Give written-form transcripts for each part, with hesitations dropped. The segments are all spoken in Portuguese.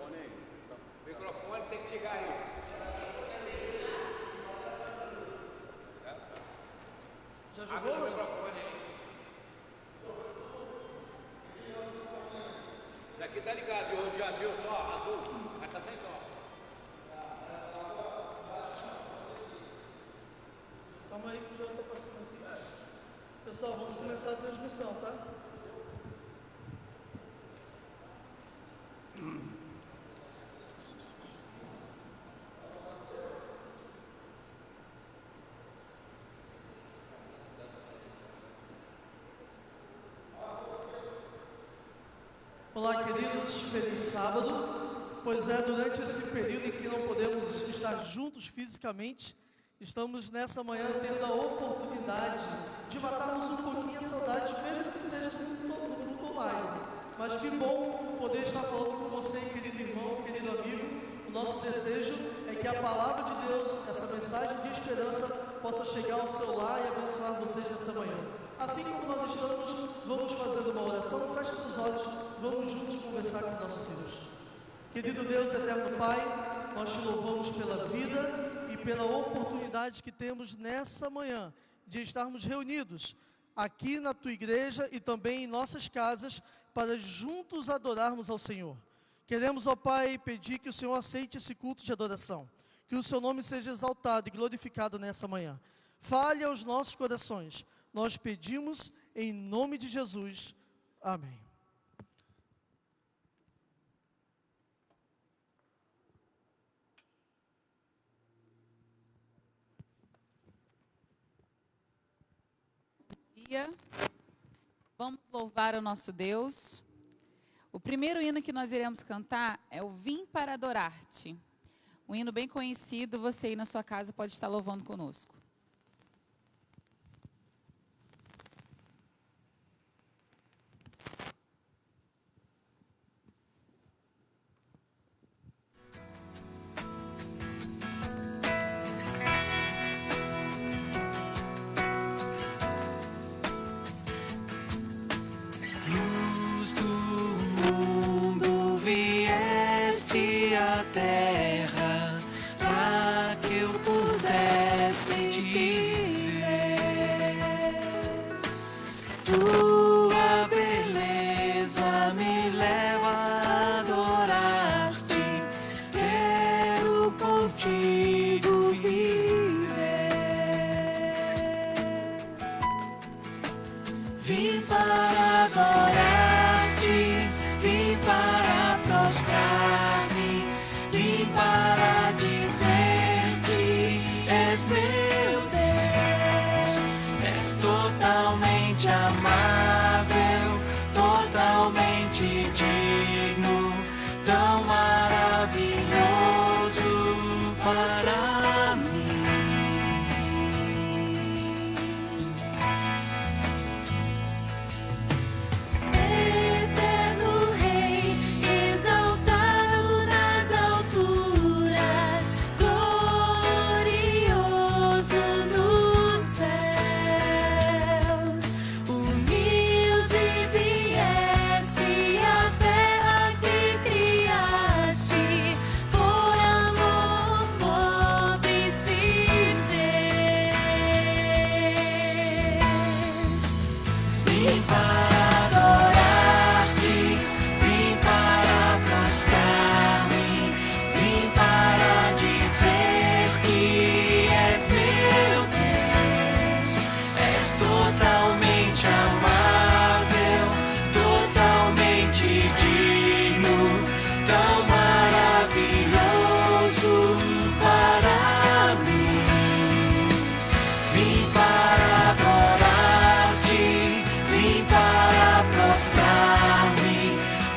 O microfone tem que ligar aí. Já jogou? Abre o microfone aí. Daqui tá ligado, o Jadil só, azul, mas tá sem som. Calma aí que já estou passando aqui. Pessoal, vamos começar a transmissão, tá? Olá, queridos, feliz sábado. Pois é, durante esse período em que não podemos estar juntos fisicamente, estamos nessa manhã tendo a oportunidade de matarmos um pouquinho a saudade, mesmo que seja no culto online. Mas que bom poder estar falando com você, querido irmão, querido amigo. O nosso desejo é que a palavra de Deus, essa mensagem de esperança, possa chegar ao seu lar e abençoar vocês nessa manhã. Assim como nós estamos, vamos fazendo uma oração. Feche seus olhos, vamos juntos conversar com nossos Deus. Querido Deus, eterno Pai, nós te louvamos pela vida e pela oportunidade que temos nessa manhã de estarmos reunidos aqui na tua igreja e também em nossas casas para juntos adorarmos ao Senhor. Queremos, ó Pai, pedir que o Senhor aceite esse culto de adoração, que o seu nome seja exaltado e glorificado nessa manhã. Fale aos nossos corações, nós pedimos em nome de Jesus. Amém. Vamos louvar o nosso Deus. O primeiro hino que nós iremos cantar é o Vim para Adorar-te. Um hino bem conhecido, você aí na sua casa pode estar louvando conosco. Terra, para que eu pudesse te ver. Tua beleza me leva a adorar-te. Quero contigo viver. Vim para adorar-te, vim para prostrar-me, vim para dizer que és meu Deus. És totalmente amável, totalmente digno, tão maravilhoso para mim. Eterno Rei, exaltado nas alturas, glorioso nos céus, humilde vieste à terra que criaste, por amor pobre se fez. Vim para adorar-te, vim para prostrar-me, vim para dizer que és meu Deus. És totalmente amável, totalmente digno, tão maravilhoso para mim. Vim para adorar-te, vim para prostrar-me,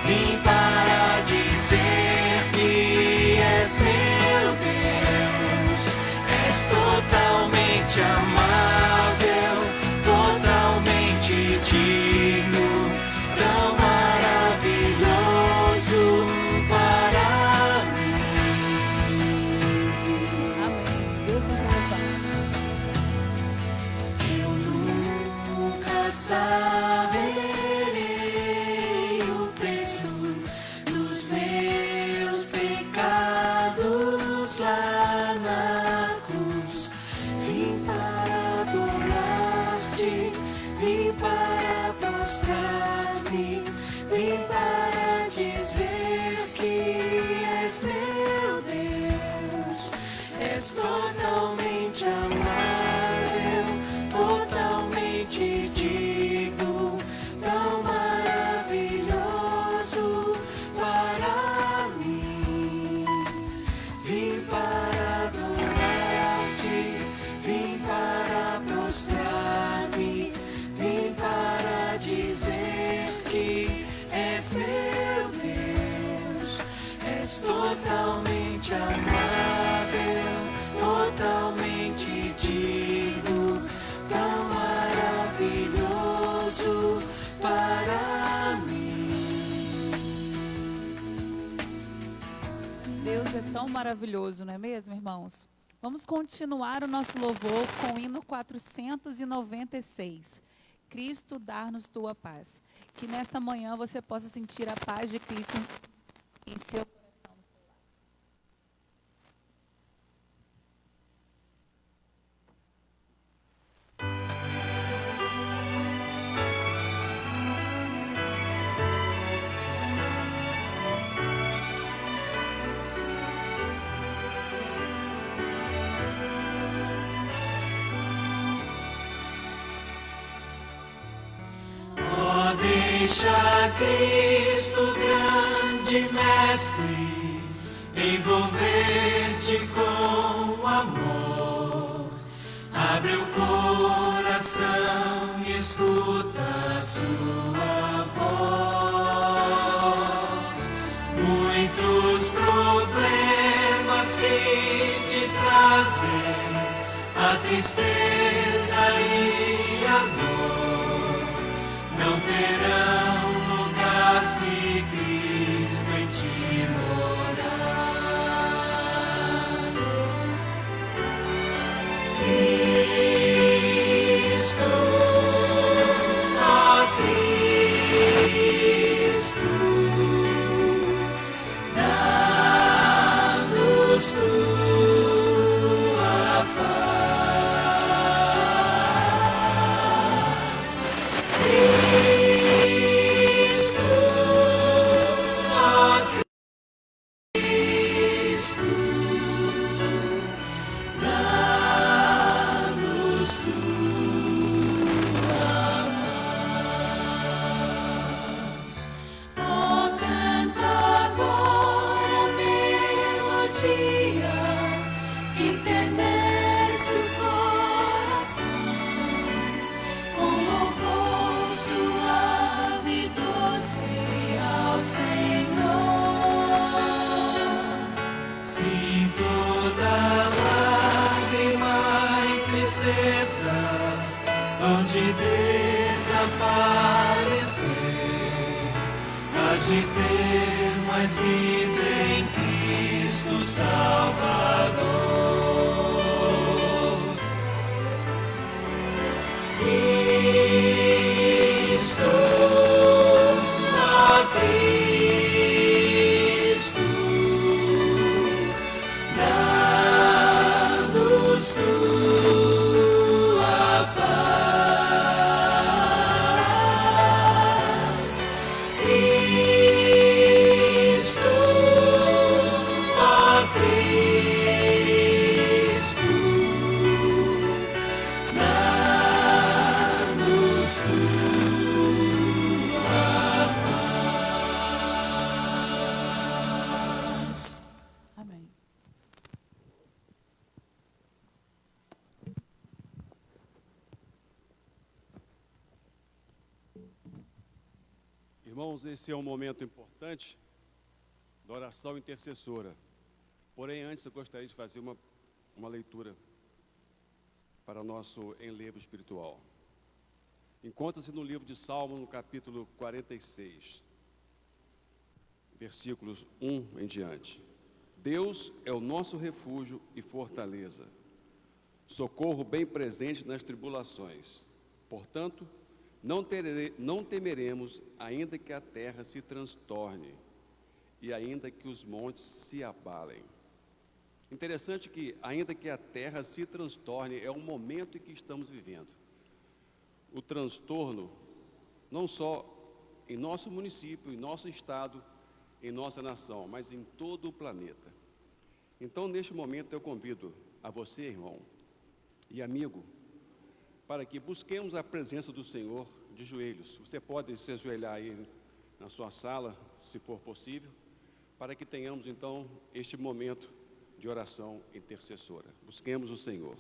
vim para dizer que és meu Deus. És totalmente amável, totalmente digno, tão maravilhoso para mim. Amém. Deus nos levanta. Eu nunca saberei o preço dos meus vim para prostrar-me, vim para dizer que és meu Deus, és totalmente amável, totalmente digno, tão maravilhoso para mim. Vim para adorar-te, vim para prostrar-me, vim para dizer que és meu Deus, és totalmente amável, totalmente digno, tão maravilhoso para mim. Deus é tão maravilhoso, não é mesmo, irmãos? Vamos continuar o nosso louvor com o hino 496. Cristo, dar-nos tua paz. Que nesta manhã você possa sentir a paz de Cristo em seu coração. Oh, deixa Cristo, grande Mestre, envolver-te com amor. Abre o coração e escuta a sua voz. Muitos problemas que te trazem a tristeza e a dor não terão lugar se Cristo em ti morar. Cristo, ó Cristo, dá-nos tua paz. Cristo, ó Cristo, dá-nos tua paz. Oh, canta agora a melodia que enternece o coração, com louvor suave e doce ao Senhor. Se toda lágrima e tristeza hão de desaparecer, hás de ter mais vida em Cristo Salvador. Cristo, ó Cristo, dá-nos tua paz. Cristo, ó Cristo, dá-nos tua paz. Amém. Irmãos, esse é um momento importante da oração intercessora. Porém, antes eu gostaria de fazer uma leitura para o nosso enlevo espiritual. Encontra-se no livro de Salmo, no capítulo 46, versículos 1 em diante. Deus é o nosso refúgio e fortaleza, socorro bem presente nas tribulações. Portanto, não temeremos, ainda que a terra se transtorne e ainda que os montes se abalem. Interessante que, ainda que a terra se transtorne, é o momento em que estamos vivendo. o transtorno, não só em nosso município, em nosso estado, em nossa nação, mas em todo o planeta. Então, neste momento, eu convido a você, irmão e amigo, para que busquemos a presença do Senhor de joelhos. Você pode se ajoelhar aí na sua sala, se for possível, para que tenhamos, então, este momento de oração intercessora. Busquemos o Senhor.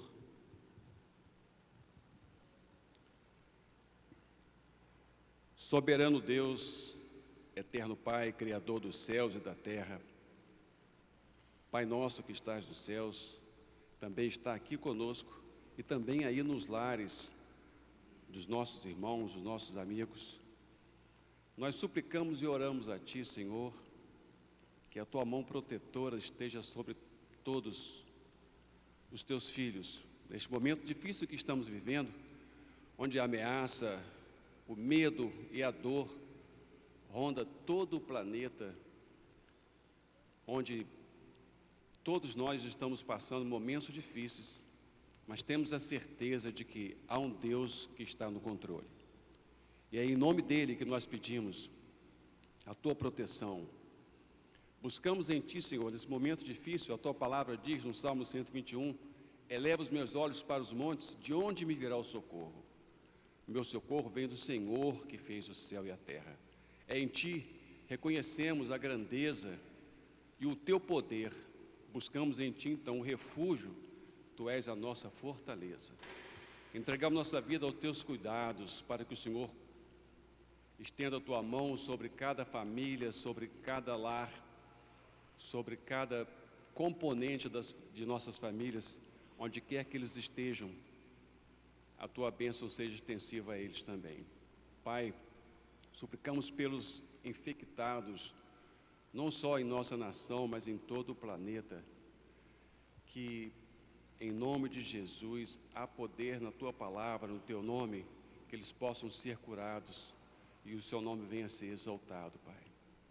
Soberano Deus, eterno Pai, Criador dos céus e da terra, Pai nosso que estás nos céus, também está aqui conosco e também aí nos lares dos nossos irmãos, dos nossos amigos. Nós suplicamos e oramos a Ti, Senhor, que a Tua mão protetora esteja sobre todos os Teus filhos, neste momento difícil que estamos vivendo, onde a ameaça, o medo e a dor ronda todo o planeta, onde todos nós estamos passando momentos difíceis, mas temos a certeza de que há um Deus que está no controle. E é em nome dEle que nós pedimos a Tua proteção. Buscamos em Ti, Senhor, nesse momento difícil. A Tua palavra diz no Salmo 121, eleva os meus olhos para os montes, de onde me virá o socorro? O meu socorro vem do Senhor que fez o céu e a terra. É em Ti, reconhecemos a grandeza e o Teu poder. Buscamos em Ti, então, o refúgio. Tu és a nossa fortaleza. Entregamos nossa vida aos Teus cuidados, para que o Senhor estenda a Tua mão sobre cada família, sobre cada lar, sobre cada componente de nossas famílias, onde quer que eles estejam, a Tua bênção seja extensiva a eles também. Pai, suplicamos pelos infectados, não só em nossa nação, mas em todo o planeta, que em nome de Jesus, há poder na Tua palavra, no Teu nome, que eles possam ser curados e o Seu nome venha a ser exaltado, Pai.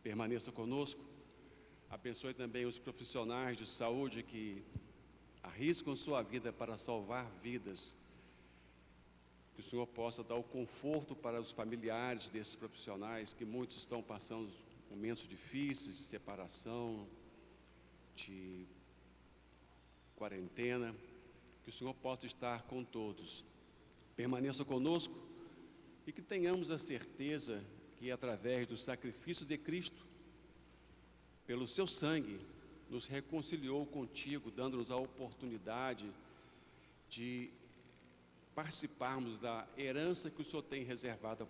Permaneça conosco, abençoe também os profissionais de saúde que arriscam sua vida para salvar vidas. Que o Senhor possa dar o conforto para os familiares desses profissionais, que muitos estão passando momentos difíceis de separação, de quarentena. Que o Senhor possa estar com todos. Permaneça conosco e que tenhamos a certeza que através do sacrifício de Cristo, pelo Seu sangue, nos reconciliou contigo, dando-nos a oportunidade de participarmos da herança que o Senhor tem reservada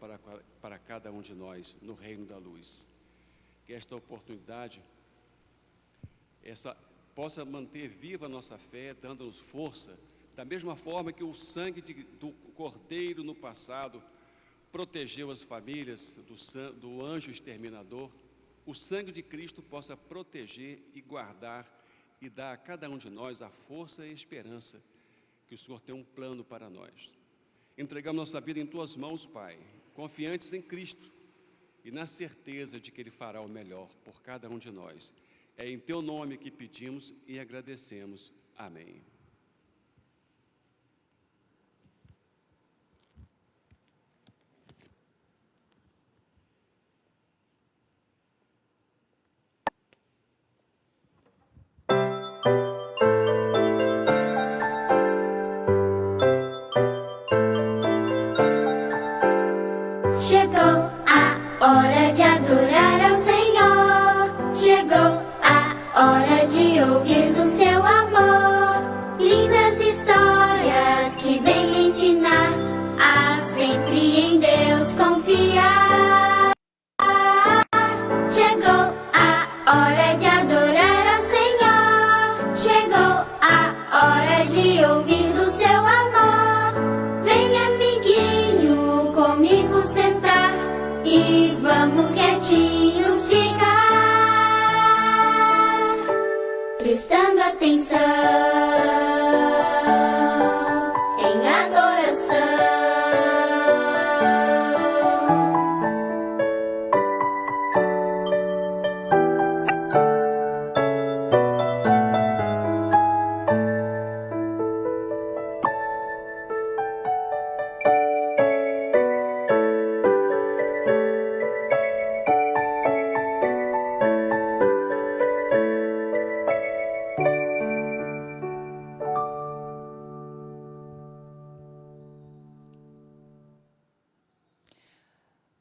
para cada um de nós no reino da luz. Que esta oportunidade possa manter viva a nossa fé, dando-nos força, da mesma forma que o sangue do Cordeiro no passado protegeu as famílias do anjo exterminador, o sangue de Cristo possa proteger e guardar e dar a cada um de nós a força e a esperança que o Senhor tem um plano para nós. Entregamos nossa vida em Tuas mãos, Pai, confiantes em Cristo e na certeza de que Ele fará o melhor por cada um de nós. É em Teu nome que pedimos e agradecemos. Amém. Chegou a hora de adorar ao Senhor. Chegou a hora de ouvir do Seu amor.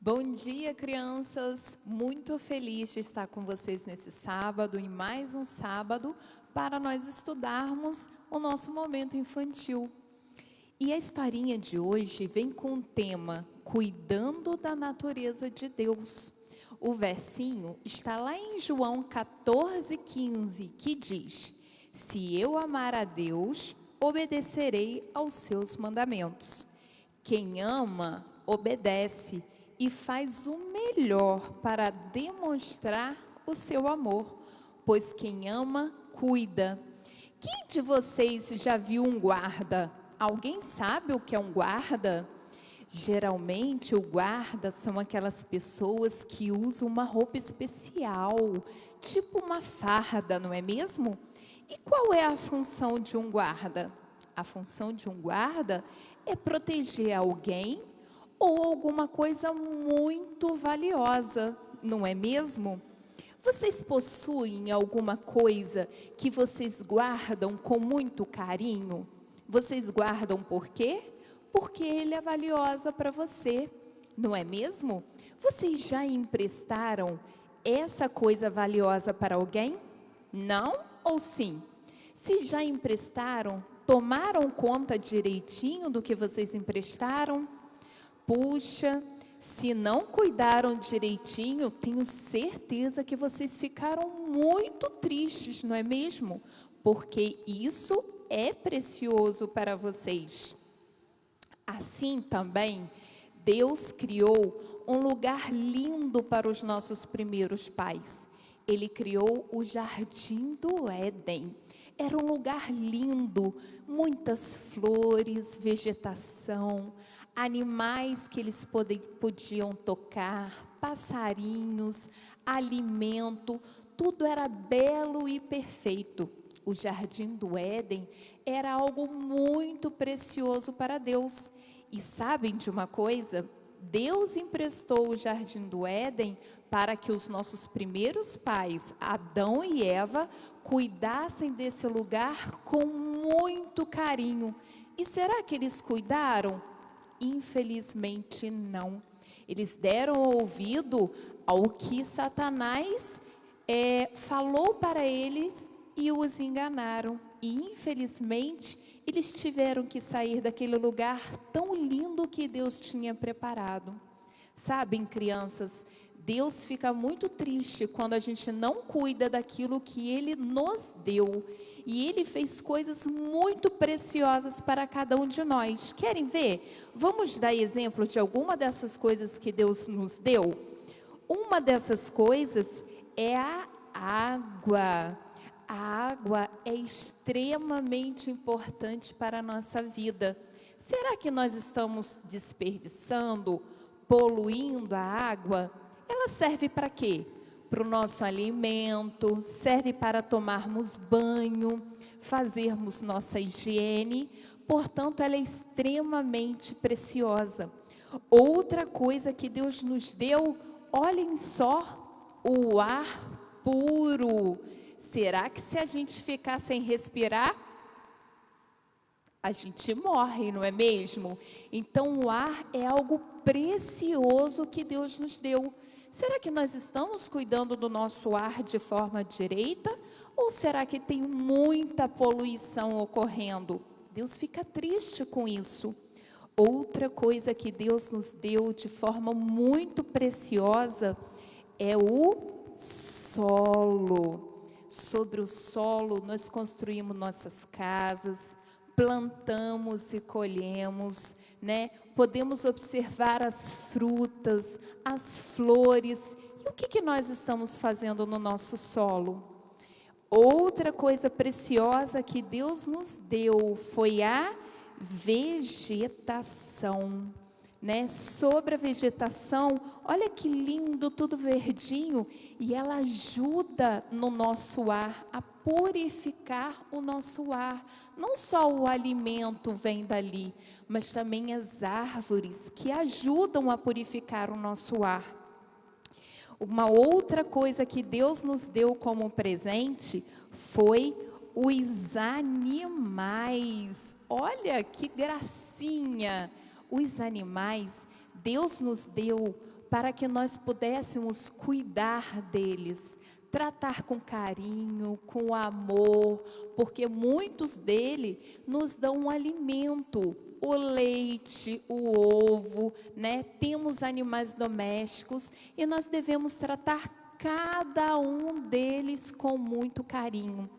Bom dia, crianças! Muito feliz de estar com vocês nesse sábado, e mais um sábado, para nós estudarmos o nosso momento infantil. E a historinha de hoje vem com o tema Cuidando da Natureza de Deus. O versinho está lá em João 14:15, que diz: Se eu amar a Deus, obedecerei aos seus mandamentos. Quem ama, obedece e faz o melhor para demonstrar o seu amor, pois quem ama, cuida. Quem de vocês já viu um guarda? Alguém sabe o que é um guarda? Geralmente, o guarda são aquelas pessoas que usam uma roupa especial, tipo uma farda, não é mesmo? E qual é a função de um guarda? A função de um guarda é proteger alguém ou alguma coisa muito valiosa, não é mesmo? Vocês possuem alguma coisa que vocês guardam com muito carinho? Vocês guardam por quê? Porque ele é valiosa para você, não é mesmo? Vocês já emprestaram essa coisa valiosa para alguém? Não ou sim? Se já emprestaram, tomaram conta direitinho do que vocês emprestaram? Puxa, se não cuidaram direitinho, tenho certeza que vocês ficaram muito tristes, não é mesmo? Porque isso é precioso para vocês. Assim também, Deus criou um lugar lindo para os nossos primeiros pais. Ele criou o Jardim do Éden. Era um lugar lindo, muitas flores, vegetação, animais que eles podiam tocar, passarinhos, alimento, tudo era belo e perfeito. O Jardim do Éden era algo muito precioso para Deus. E sabem de uma coisa? Deus emprestou o Jardim do Éden para que os nossos primeiros pais, Adão e Eva, cuidassem desse lugar com muito carinho. E será que eles cuidaram? Infelizmente não. Eles deram ouvido ao que Satanás falou para eles e os enganaram. E infelizmente eles tiveram que sair daquele lugar tão lindo que Deus tinha preparado. Sabem, crianças, Deus fica muito triste quando a gente não cuida daquilo que Ele nos deu. E Ele fez coisas muito preciosas para cada um de nós. Querem ver? Vamos dar exemplo de alguma dessas coisas que Deus nos deu? Uma dessas coisas é a água. A água é extremamente importante para a nossa vida. Será que nós estamos desperdiçando, poluindo a água? Ela serve para quê? Para o nosso alimento, serve para tomarmos banho, fazermos nossa higiene. Portanto, ela é extremamente preciosa. Outra coisa que Deus nos deu, olhem só, o ar puro. Será que se a gente ficar sem respirar, a gente morre, não é mesmo? Então o ar é algo precioso que Deus nos deu. Será que nós estamos cuidando do nosso ar de forma direita? Ou será que tem muita poluição ocorrendo? Deus fica triste com isso. Outra coisa que Deus nos deu de forma muito preciosa é o solo. Sobre o solo nós construímos nossas casas, plantamos e colhemos, né? Podemos observar as frutas, as flores. E o que nós estamos fazendo no nosso solo? Outra coisa preciosa que Deus nos deu foi a vegetação, né? Sobre a vegetação, olha que lindo, tudo verdinho, e ela ajuda no nosso ar, a purificar o nosso ar. Não só o alimento vem dali, mas também as árvores que ajudam a purificar o nosso ar. Uma outra coisa que Deus nos deu como presente foi os animais. Olha que gracinha! Os animais, Deus nos deu para que nós pudéssemos cuidar deles, tratar com carinho, com amor, porque muitos dele nos dão um alimento, o leite, o ovo, né? Temos animais domésticos e nós devemos tratar cada um deles com muito carinho.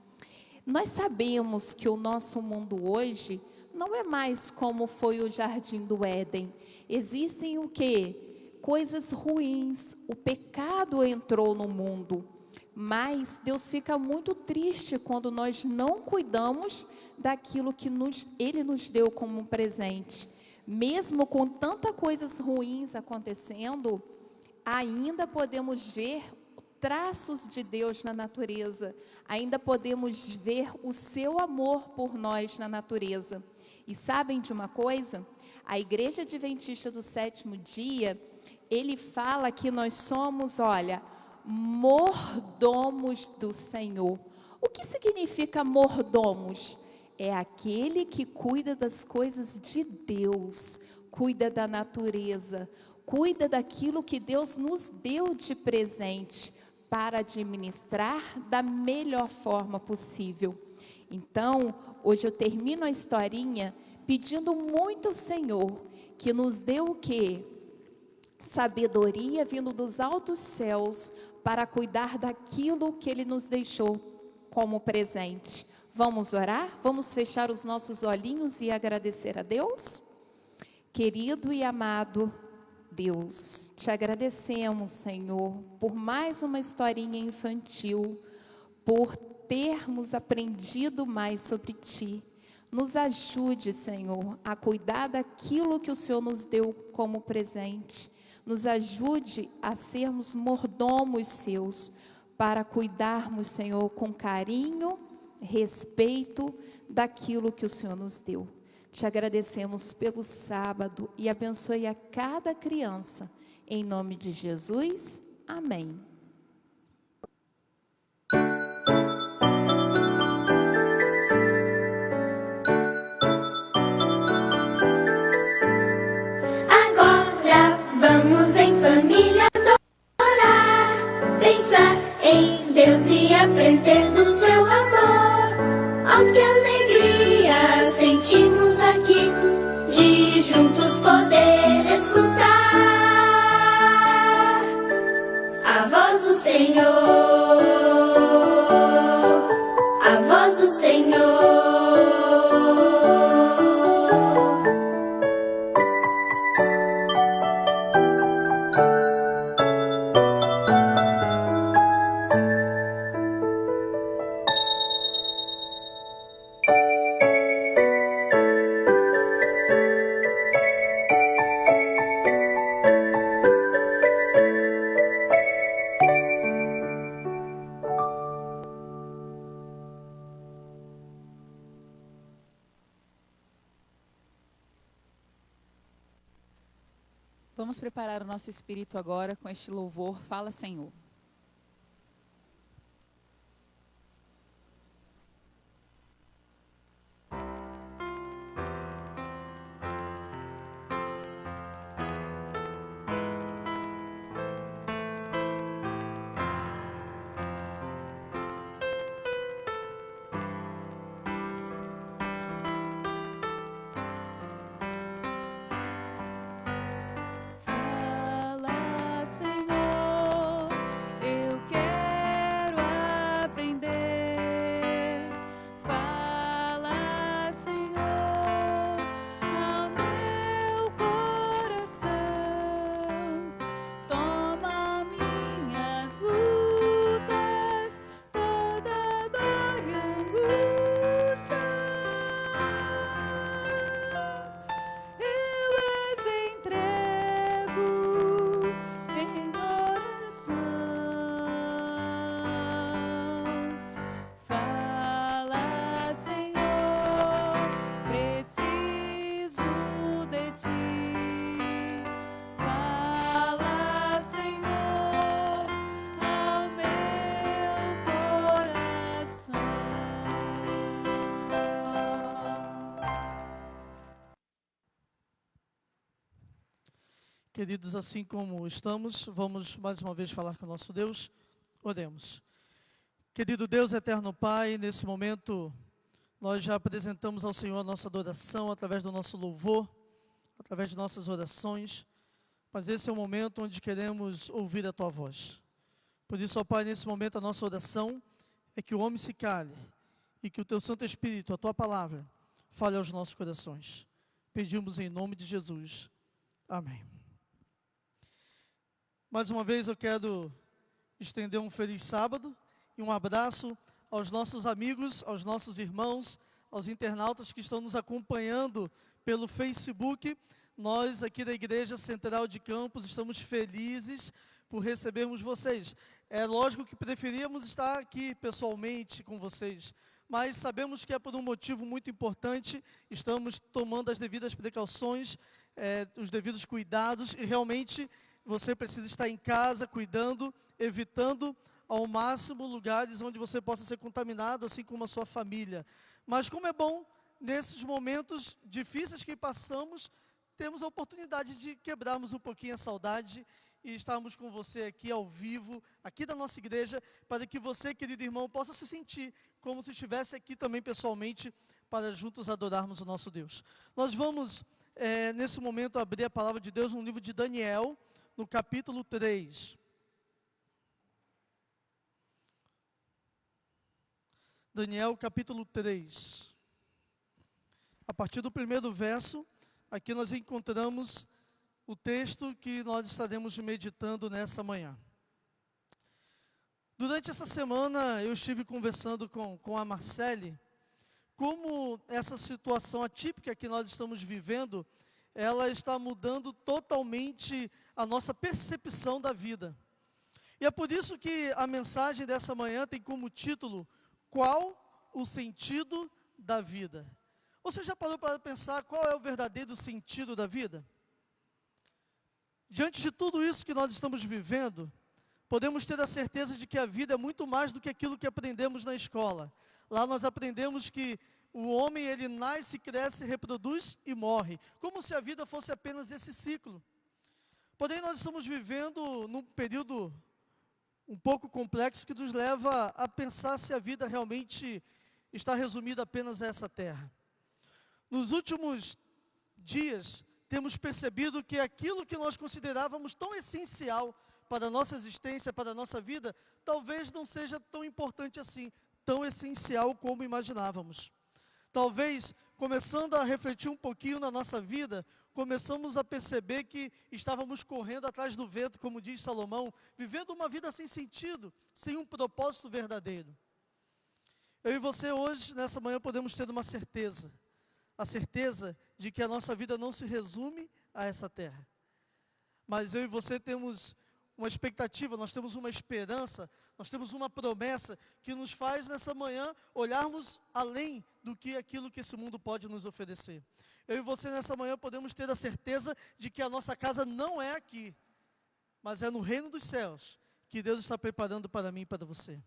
Nós sabemos que o nosso mundo hoje não é mais como foi o Jardim do Éden. Existem o quê? Coisas ruins, o pecado entrou no mundo. Mas Deus fica muito triste quando nós não cuidamos daquilo que Ele nos deu como presente. Mesmo com tantas coisas ruins acontecendo, ainda podemos ver traços de Deus na natureza. Ainda podemos ver o seu amor por nós na natureza. E sabem de uma coisa? A Igreja Adventista do Sétimo Dia, ele fala que nós somos, olha, mordomos do Senhor. O que significa mordomos? É aquele que cuida das coisas de Deus, cuida da natureza, cuida daquilo que Deus nos deu de presente para administrar da melhor forma possível. Então, hoje eu termino a historinha pedindo muito ao Senhor que nos dê o quê? Sabedoria vindo dos altos céus para cuidar daquilo que Ele nos deixou como presente. Vamos orar? Vamos fechar os nossos olhinhos e agradecer a Deus? Querido e amado Deus, te agradecemos, Senhor, por mais uma historinha infantil, por termos aprendido mais sobre Ti. Nos ajude, Senhor, a cuidar daquilo que o Senhor nos deu como presente. Nos ajude a sermos mordomos seus, para cuidarmos, Senhor, com carinho, respeito daquilo que o Senhor nos deu. Te agradecemos pelo sábado e abençoe a cada criança. Em nome de Jesus, amém. Agora vamos em família adorar, pensar em Deus e aprender do seu amor. Oh, que alegria sentimos aqui de juntos poder escutar a voz do Senhor, a voz do Senhor. Vamos preparar o nosso espírito agora com este louvor. Fala, Senhor. Fala, Senhor, Queridos, assim como estamos, vamos mais uma vez falar com o nosso Deus. Oremos. Querido Deus, eterno Pai, nesse momento nós já apresentamos ao Senhor a nossa adoração através do nosso louvor, através de nossas orações, mas esse é o momento onde queremos ouvir a Tua voz. Por isso, ó Pai, nesse momento a nossa oração é que o homem se cale e que o Teu Santo Espírito, a Tua palavra, fale aos nossos corações. Pedimos em nome de Jesus. Amém. Mais uma vez eu quero estender um feliz sábado e um abraço aos nossos amigos, aos nossos irmãos, aos internautas que estão nos acompanhando pelo Facebook. Nós aqui da Igreja Central de Campos estamos felizes por recebermos vocês. É lógico que preferíamos estar aqui pessoalmente com vocês, mas sabemos que é por um motivo muito importante, estamos tomando as devidas precauções, os devidos cuidados, e realmente você precisa estar em casa, cuidando, evitando ao máximo lugares onde você possa ser contaminado, assim como a sua família. Mas como é bom, nesses momentos difíceis que passamos, temos a oportunidade de quebrarmos um pouquinho a saudade e estarmos com você aqui ao vivo, aqui da nossa igreja, para que você, querido irmão, possa se sentir como se estivesse aqui também pessoalmente, para juntos adorarmos o nosso Deus. Nós vamos, nesse momento, abrir a palavra de Deus no livro de Daniel, no capítulo 3. Daniel, capítulo 3. A partir do primeiro verso, aqui nós encontramos o texto que nós estaremos meditando nessa manhã. Durante essa semana, eu estive conversando com a Marcele, como essa situação atípica que nós estamos vivendo, ela está mudando totalmente a nossa percepção da vida. E é por isso que a mensagem dessa manhã tem como título: qual o sentido da vida? Você já parou para pensar qual é o verdadeiro sentido da vida? Diante de tudo isso que nós estamos vivendo, podemos ter a certeza de que a vida é muito mais do que aquilo que aprendemos na escola. Lá nós aprendemos que o homem, ele nasce, cresce, reproduz e morre, como se a vida fosse apenas esse ciclo. Porém, nós estamos vivendo num período um pouco complexo que nos leva a pensar se a vida realmente está resumida apenas a essa terra. Nos últimos dias, temos percebido que aquilo que nós considerávamos tão essencial para a nossa existência, para a nossa vida, talvez não seja tão importante assim, tão essencial como imaginávamos. Talvez, começando a refletir um pouquinho na nossa vida, começamos a perceber que estávamos correndo atrás do vento, como diz Salomão, vivendo uma vida sem sentido, sem um propósito verdadeiro. Eu e você hoje, nessa manhã, podemos ter uma certeza, a certeza de que a nossa vida não se resume a essa terra. Mas eu e você temos uma expectativa, nós temos uma esperança, nós temos uma promessa que nos faz nessa manhã olharmos além do que aquilo que esse mundo pode nos oferecer. Eu e você nessa manhã podemos ter a certeza de que a nossa casa não é aqui, mas é no reino dos céus que Deus está preparando para mim e para você.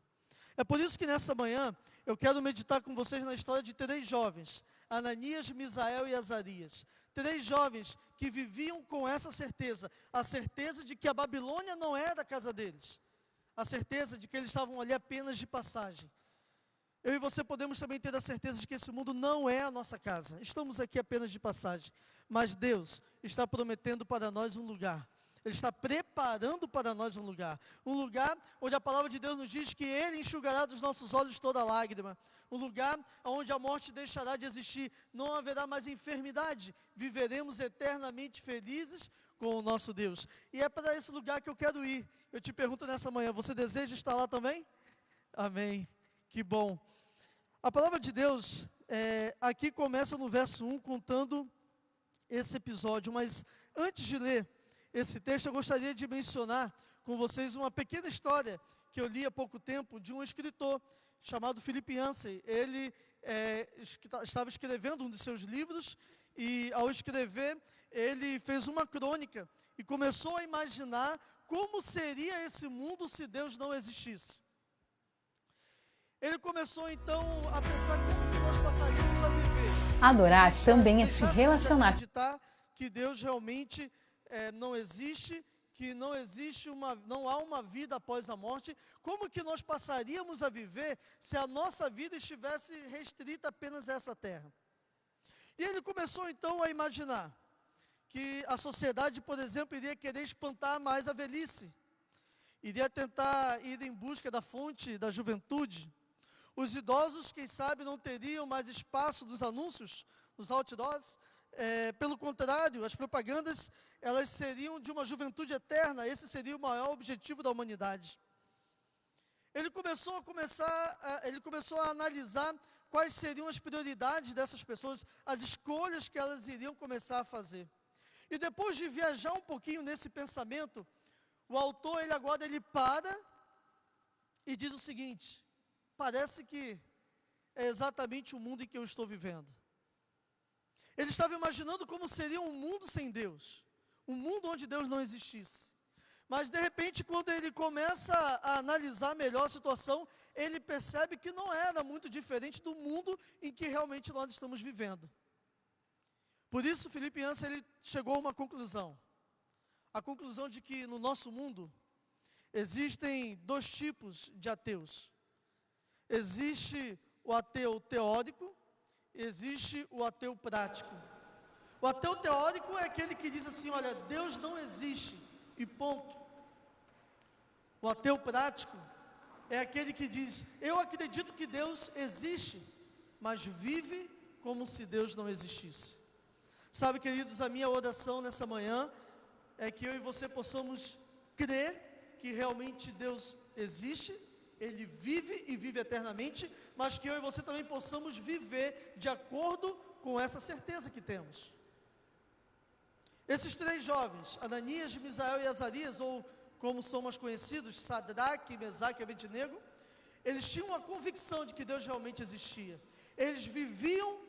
É por isso que nessa manhã eu quero meditar com vocês na história de 3 jovens, Ananias, Misael e Azarias. 3 jovens que viviam com essa certeza, a certeza de que a Babilônia não era a casa deles, a certeza de que eles estavam ali apenas de passagem. Eu e você podemos também ter a certeza de que esse mundo não é a nossa casa, estamos aqui apenas de passagem, mas Deus está prometendo para nós um lugar. Ele está preparando para nós um lugar onde a palavra de Deus nos diz que Ele enxugará dos nossos olhos toda lágrima, um lugar onde a morte deixará de existir, não haverá mais enfermidade, viveremos eternamente felizes com o nosso Deus. E é para esse lugar que eu quero ir. Eu te pergunto nessa manhã, você deseja estar lá também? Amém, que bom. A palavra de Deus, aqui começa no verso 1, contando esse episódio, mas antes de ler esse texto, eu gostaria de mencionar com vocês uma pequena história que eu li há pouco tempo de um escritor chamado Philip Yancey. Ele estava escrevendo um de seus livros e, ao escrever, ele fez uma crônica e começou a imaginar como seria esse mundo se Deus não existisse. Ele começou então a pensar como que nós passaríamos a viver. Adorar também é se relacionar. Acreditar que Deus realmente não existe, que não há uma vida após a morte, como que nós passaríamos a viver se a nossa vida estivesse restrita apenas a essa terra? E ele começou então a imaginar que a sociedade, por exemplo, iria querer espantar mais a velhice, iria tentar ir em busca da fonte da juventude. Os idosos, quem sabe, não teriam mais espaço nos anúncios, nos outdoors. Pelo contrário, as propagandas, elas seriam de uma juventude eterna. Esse seria o maior objetivo da humanidade. Ele começou a analisar quais seriam as prioridades dessas pessoas, as escolhas que elas iriam começar a fazer. E depois de viajar um pouquinho nesse pensamento, o autor, ele para e diz o seguinte: parece que é exatamente o mundo em que eu estou vivendo. Ele estava imaginando como seria um mundo sem Deus, um mundo onde Deus não existisse. Mas de repente, quando ele começa a analisar melhor a situação, ele percebe que não era muito diferente do mundo em que realmente nós estamos vivendo. Por isso, Felipe Ansa, ele chegou a uma conclusão. A conclusão de que no nosso mundo existem dois tipos de ateus. Existe o ateu teórico, existe o ateu prático. O ateu teórico é aquele que diz assim: olha, Deus não existe, e ponto. O ateu prático é aquele que diz: eu acredito que Deus existe, mas vive como se Deus não existisse. Sabe, queridos, a minha oração nessa manhã é que eu e você possamos crer que realmente Deus existe, Ele vive e vive eternamente, mas que eu e você também possamos viver de acordo com essa certeza que temos. Esses três jovens, Ananias, Misael e Azarias, ou como são mais conhecidos, Sadraque, Mesaque e Abednego, eles tinham a convicção de que Deus realmente existia. Eles viviam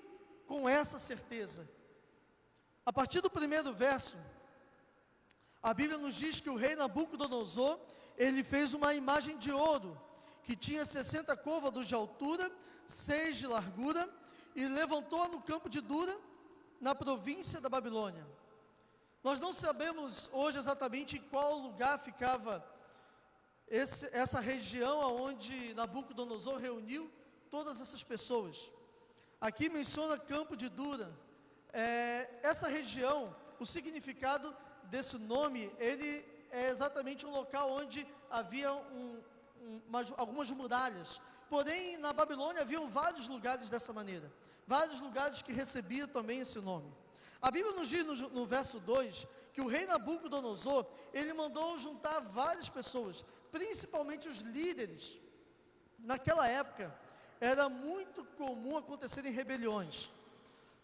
com essa certeza. A partir do primeiro verso, a Bíblia nos diz que o rei Nabucodonosor, ele fez uma imagem de ouro, que tinha 60 côvados de altura, 6 de largura, e levantou-a no campo de Dura, na província da Babilônia. Nós não sabemos hoje exatamente em qual lugar ficava essa região onde Nabucodonosor reuniu todas essas pessoas. Aqui menciona campo de Dura. Essa região, o significado desse nome, ele é exatamente um local onde havia algumas muralhas. Porém, na Babilônia haviam vários lugares dessa maneira, vários lugares que recebiam também esse nome. A Bíblia nos diz no verso 2, que o rei Nabucodonosor, ele mandou juntar várias pessoas, principalmente os líderes. Naquela época, era muito comum acontecerem rebeliões.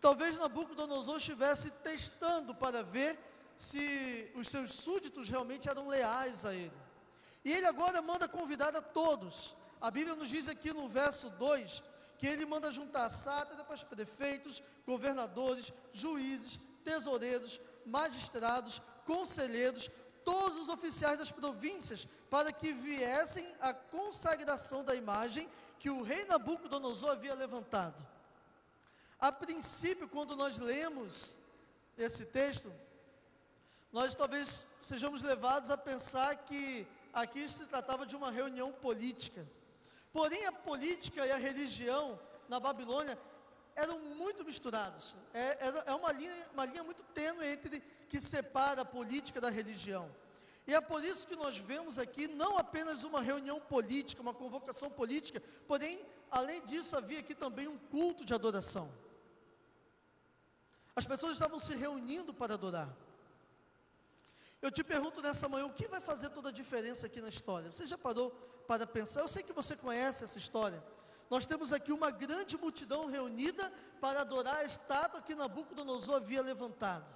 Talvez Nabucodonosor estivesse testando para ver se os seus súditos realmente eram leais a ele. E ele agora manda convidar a todos. A Bíblia nos diz aqui no verso 2, que ele manda juntar sátrapas, prefeitos, governadores, juízes, tesoureiros, magistrados, conselheiros, todos os oficiais das províncias, para que viessem à consagração da imagem que o rei Nabucodonosor havia levantado. A princípio, quando nós lemos esse texto, nós talvez sejamos levados a pensar que aqui se tratava de uma reunião política. Porém, a política e a religião na Babilônia eram muito misturados. É uma linha muito tênue entre que separa a política da religião. E é por isso que nós vemos aqui não apenas uma reunião política, uma convocação política, porém, além disso, havia aqui também um culto de adoração. As pessoas estavam se reunindo para adorar. Eu te pergunto nessa manhã, o que vai fazer toda a diferença aqui na história? Você já parou para pensar? Eu sei que você conhece essa história. Nós temos aqui uma grande multidão reunida para adorar a estátua que Nabucodonosor havia levantado.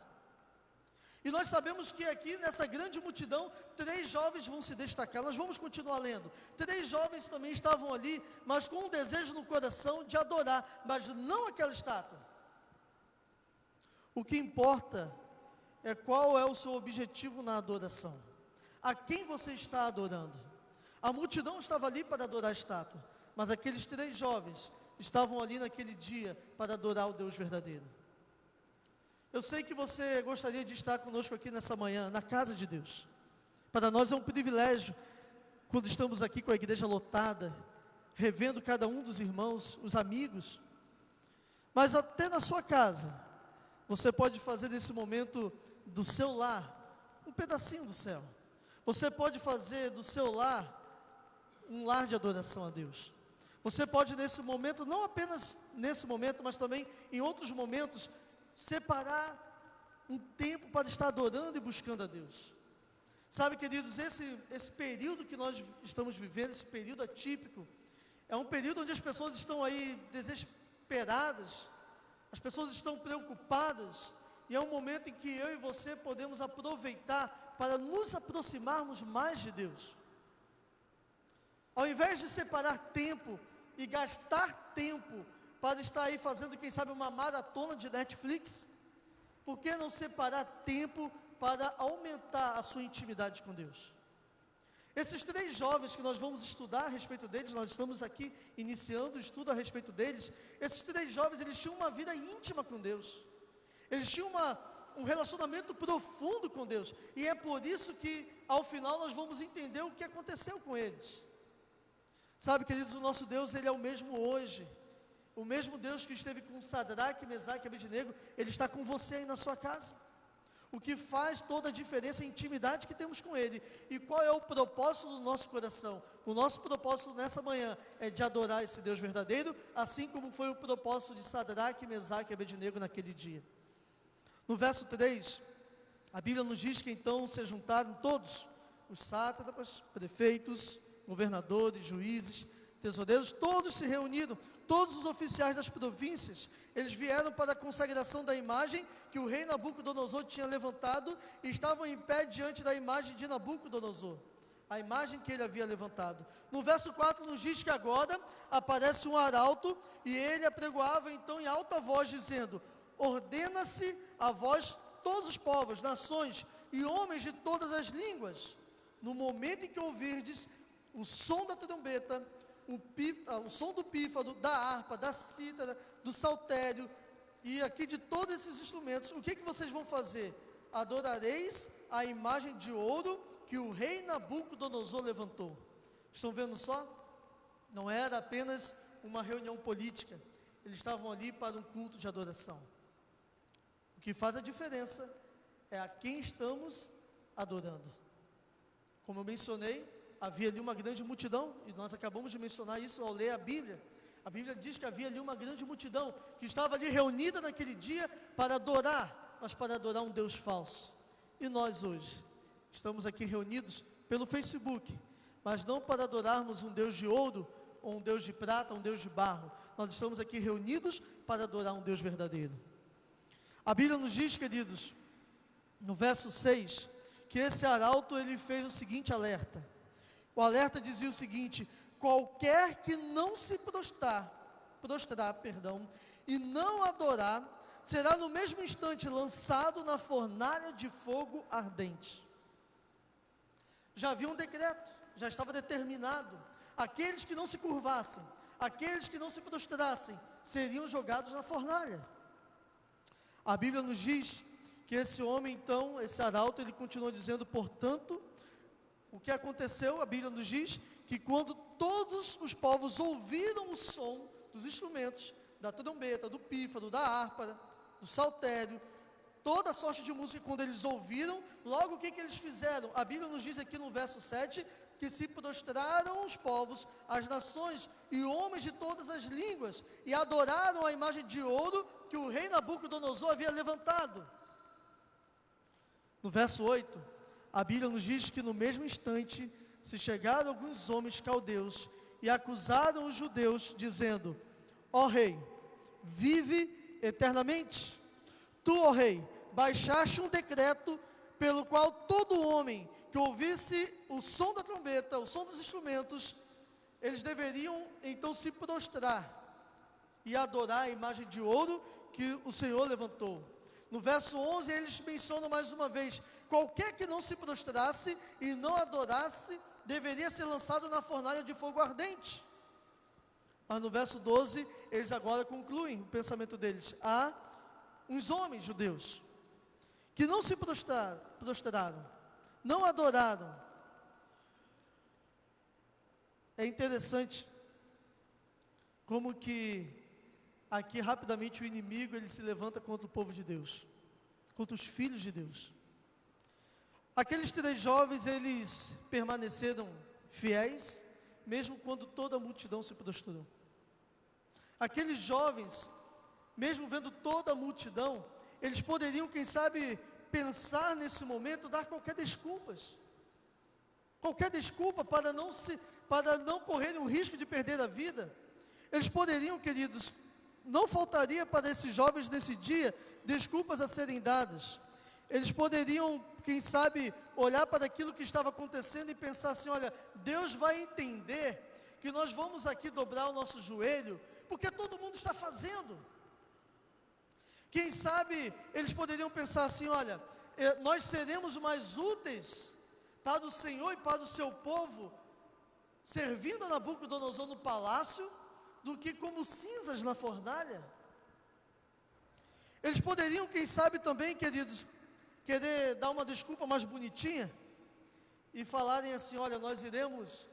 E nós sabemos que aqui nessa grande multidão, 3 jovens vão se destacar. Nós vamos continuar lendo. 3 jovens também estavam ali, mas com um desejo no coração de adorar, mas não aquela estátua. O que importa é qual é o seu objetivo na adoração. A quem você está adorando? A multidão estava ali para adorar a estátua, mas aqueles 3 jovens estavam ali naquele dia para adorar o Deus verdadeiro. Eu sei que você gostaria de estar conosco aqui nessa manhã, na casa de Deus. Para nós é um privilégio, quando estamos aqui com a igreja lotada, revendo cada um dos irmãos, os amigos. Mas até na sua casa, você pode fazer desse momento do seu lar um pedacinho do céu. Você pode fazer do seu lar um lar de adoração a Deus. Você pode nesse momento, não apenas nesse momento, mas também em outros momentos, separar um tempo para estar adorando e buscando a Deus. Sabe, queridos, esse período que nós estamos vivendo, esse período atípico, é um período onde as pessoas estão aí desesperadas, as pessoas estão preocupadas, e é um momento em que eu e você podemos aproveitar para nos aproximarmos mais de Deus. Ao invés de separar tempo e gastar tempo para estar aí fazendo, quem sabe, uma maratona de Netflix, por que não separar tempo para aumentar a sua intimidade com Deus? Esses 3 jovens que nós vamos estudar a respeito deles, nós estamos aqui iniciando o estudo a respeito deles. Esses 3 jovens, eles tinham uma vida íntima com Deus. Eles tinham um relacionamento profundo com Deus. E é por isso que, ao final, nós vamos entender o que aconteceu com eles. Sabe, queridos, o nosso Deus, Ele é o mesmo hoje. O mesmo Deus que esteve com Sadraque, Mesaque e Abednego, Ele está com você aí na sua casa. O que faz toda a diferença é a intimidade que temos com Ele. E qual é o propósito do nosso coração? O nosso propósito nessa manhã é de adorar esse Deus verdadeiro, assim como foi o propósito de Sadraque, Mesaque e Abednego naquele dia. No verso 3, a Bíblia nos diz que então se juntaram todos, os sátrapas, prefeitos, governadores, juízes, tesoureiros, todos se reuniram, todos os oficiais das províncias. Eles vieram para a consagração da imagem que o rei Nabucodonosor tinha levantado e estavam em pé diante da imagem de Nabucodonosor, a imagem que ele havia levantado. No verso 4 nos diz que agora aparece um arauto e ele apregoava então em alta voz dizendo: ordena-se a vós todos os povos, nações e homens de todas as línguas, no momento em que ouvirdes o som da trombeta, o som do pífaro, da harpa, da cítara, do saltério, e aqui de todos esses instrumentos, o que vocês vão fazer? Adorareis a imagem de ouro que o rei Nabucodonosor levantou. Estão vendo só? Não era apenas uma reunião política, eles estavam ali para um culto de adoração. O que faz a diferença é a quem estamos adorando. Como eu mencionei, havia ali uma grande multidão, e nós acabamos de mencionar isso ao ler a Bíblia. A Bíblia diz que havia ali uma grande multidão, que estava ali reunida naquele dia para adorar, mas para adorar um Deus falso. E nós hoje, estamos aqui reunidos pelo Facebook, mas não para adorarmos um Deus de ouro, ou um Deus de prata, um Deus de barro. Nós estamos aqui reunidos para adorar um Deus verdadeiro. A Bíblia nos diz, queridos, no verso 6, que esse arauto, ele fez o seguinte alerta. O alerta dizia o seguinte: qualquer que não se prostrar, e não adorar, será no mesmo instante lançado na fornalha de fogo ardente. Já havia um decreto, já estava determinado. Aqueles que não se curvassem, aqueles que não se prostrassem, seriam jogados na fornalha. A Bíblia nos diz que esse homem, então, esse arauto, ele continuou dizendo: portanto, o que aconteceu, a Bíblia nos diz que quando todos os povos ouviram o som dos instrumentos, da trombeta, do pífaro, da harpa, do saltério, toda sorte de música, quando eles ouviram, logo o que eles fizeram? A Bíblia nos diz aqui no verso 7, que se prostraram os povos, as nações e homens de todas as línguas, e adoraram a imagem de ouro que o rei Nabucodonosor havia levantado. No verso 8, a Bíblia nos diz que no mesmo instante se chegaram alguns homens caldeus e acusaram os judeus, dizendo: ó rei, vive eternamente. Tu, ó rei, baixaste um decreto pelo qual todo homem que ouvisse o som da trombeta, o som dos instrumentos, eles deveriam então se prostrar e adorar a imagem de ouro que o Senhor levantou. No verso 11 eles mencionam mais uma vez: qualquer que não se prostrasse e não adorasse, deveria ser lançado na fornalha de fogo ardente. Mas no verso 12, eles agora concluem o pensamento deles: há uns homens judeus, que não se prostraram, não adoraram. É interessante como que aqui rapidamente o inimigo ele se levanta contra o povo de Deus, contra os filhos de Deus. Aqueles 3 jovens, eles permaneceram fiéis, mesmo quando toda a multidão se prostrou. Aqueles jovens, mesmo vendo toda a multidão, eles poderiam, quem sabe, pensar nesse momento, dar qualquer desculpa para não correrem o risco de perder a vida. Eles poderiam, queridos, não faltaria para esses jovens nesse dia desculpas a serem dadas. Eles poderiam, quem sabe, olhar para aquilo que estava acontecendo e pensar assim: olha, Deus vai entender que nós vamos aqui dobrar o nosso joelho, porque todo mundo está fazendo. Quem sabe, eles poderiam pensar assim: olha, nós seremos mais úteis para o Senhor e para o seu povo, servindo a Nabucodonosor no palácio, do que como cinzas na fornalha. Eles poderiam, quem sabe também, queridos, querer dar uma desculpa mais bonitinha e falarem assim: olha, nós iremos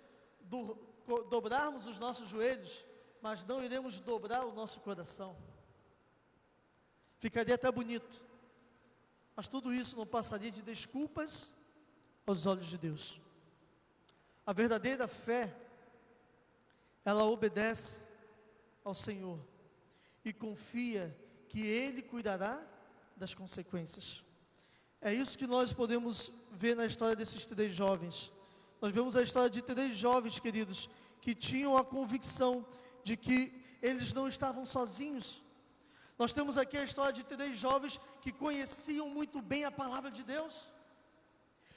dobrarmos os nossos joelhos, mas não iremos dobrar o nosso coração. Ficaria até bonito, mas tudo isso não passaria de desculpas aos olhos de Deus. A verdadeira fé, ela obedece ao Senhor e confia que Ele cuidará das consequências. É isso que nós podemos ver na história desses 3 jovens. Nós vemos a história de 3 jovens, queridos, que tinham a convicção de que eles não estavam sozinhos. Nós temos aqui a história de 3 jovens que conheciam muito bem a palavra de Deus.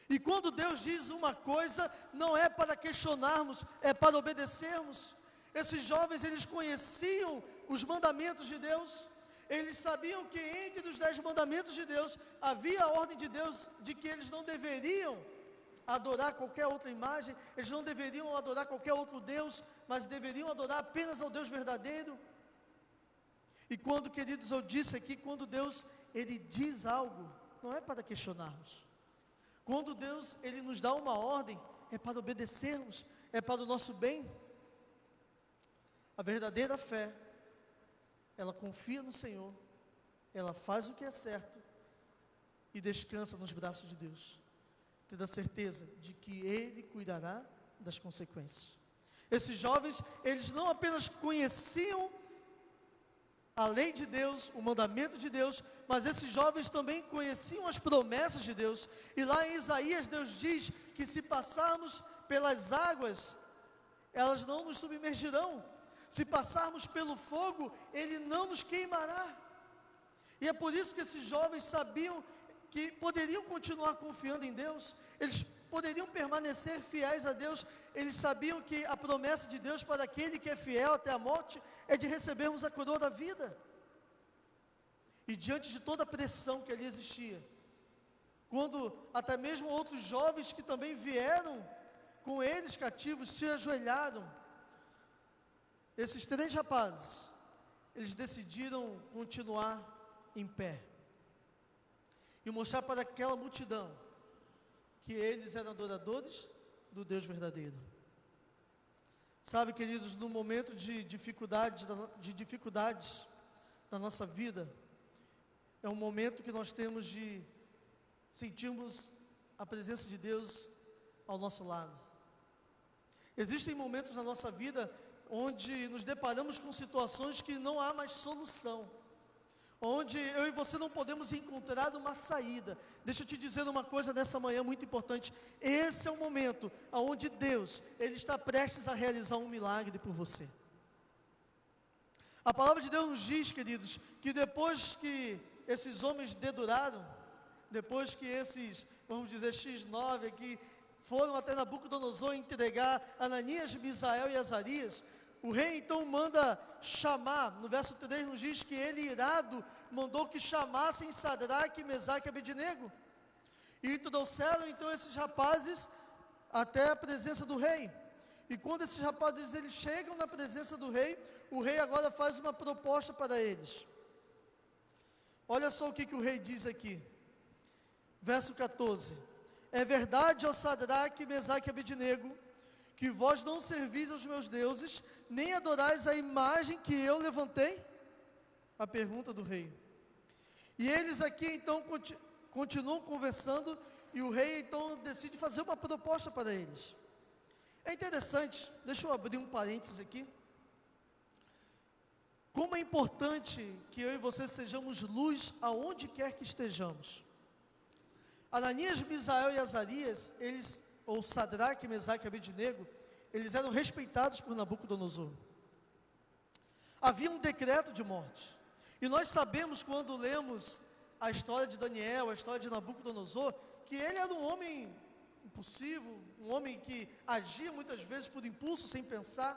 E quando Deus diz uma coisa, não é para questionarmos, é para obedecermos. Esses jovens, eles conheciam os mandamentos de Deus. Eles sabiam que entre os 10 mandamentos de Deus, havia a ordem de Deus de que eles não deveriam adorar qualquer outra imagem, eles não deveriam adorar qualquer outro Deus, mas deveriam adorar apenas ao Deus verdadeiro. E quando, queridos, eu disse aqui, quando Deus, Ele diz algo, não é para questionarmos. Quando Deus, Ele nos dá uma ordem, é para obedecermos, é para o nosso bem. A verdadeira fé, ela confia no Senhor, ela faz o que é certo e descansa nos braços de Deus, tendo a certeza de que Ele cuidará das consequências. Esses jovens, eles não apenas conheciam a lei de Deus, o mandamento de Deus, mas esses jovens também conheciam as promessas de Deus. E lá em Isaías, Deus diz que se passarmos pelas águas, elas não nos submergirão. Se passarmos pelo fogo, Ele não nos queimará. E é por isso que esses jovens sabiam que poderiam continuar confiando em Deus, eles poderiam permanecer fiéis a Deus. Eles sabiam que a promessa de Deus para aquele que é fiel até a morte é de recebermos a coroa da vida. E diante de toda a pressão que ali existia, quando até mesmo outros jovens que também vieram com eles cativos se ajoelharam, esses 3 rapazes, eles decidiram continuar em pé e mostrar para aquela multidão que eles eram adoradores do Deus verdadeiro. Sabe, queridos, no momento de dificuldades da nossa vida, é um momento que nós temos de sentirmos a presença de Deus ao nosso lado. Existem momentos na nossa vida onde nos deparamos com situações que não há mais solução, onde eu e você não podemos encontrar uma saída. Deixa eu te dizer uma coisa nessa manhã muito importante. Esse é o momento onde Deus, Ele está prestes a realizar um milagre por você. A palavra de Deus nos diz, queridos, que depois que esses homens deduraram, depois que esses, vamos dizer, X9 aqui, foram até Nabucodonosor entregar Ananias, Misael e Azarias, o rei então manda chamar. No verso 3 nos diz que ele, irado, mandou que chamassem Sadraque, Mesaque e Abednego, e trouxeram então esses rapazes até a presença do rei. E quando esses rapazes eles chegam na presença do rei, o rei agora faz uma proposta para eles. Olha só o que o rei diz aqui. Verso 14. É verdade, ó Sadraque, Mesaque e Abednego, que vós não servis aos meus deuses, nem adorais a imagem que eu levantei? A pergunta do rei. E eles aqui então continuam conversando, e o rei então decide fazer uma proposta para eles. É interessante, deixa eu abrir um parênteses aqui. Como é importante que eu e você sejamos luz aonde quer que estejamos. Ananias, Misael e Azarias, ou Sadraque, Mesaque e Abednego, eles eram respeitados por Nabucodonosor. Havia um decreto de morte. E nós sabemos, quando lemos a história de Daniel, a história de Nabucodonosor, que ele era um homem impulsivo, um homem que agia muitas vezes por impulso, sem pensar.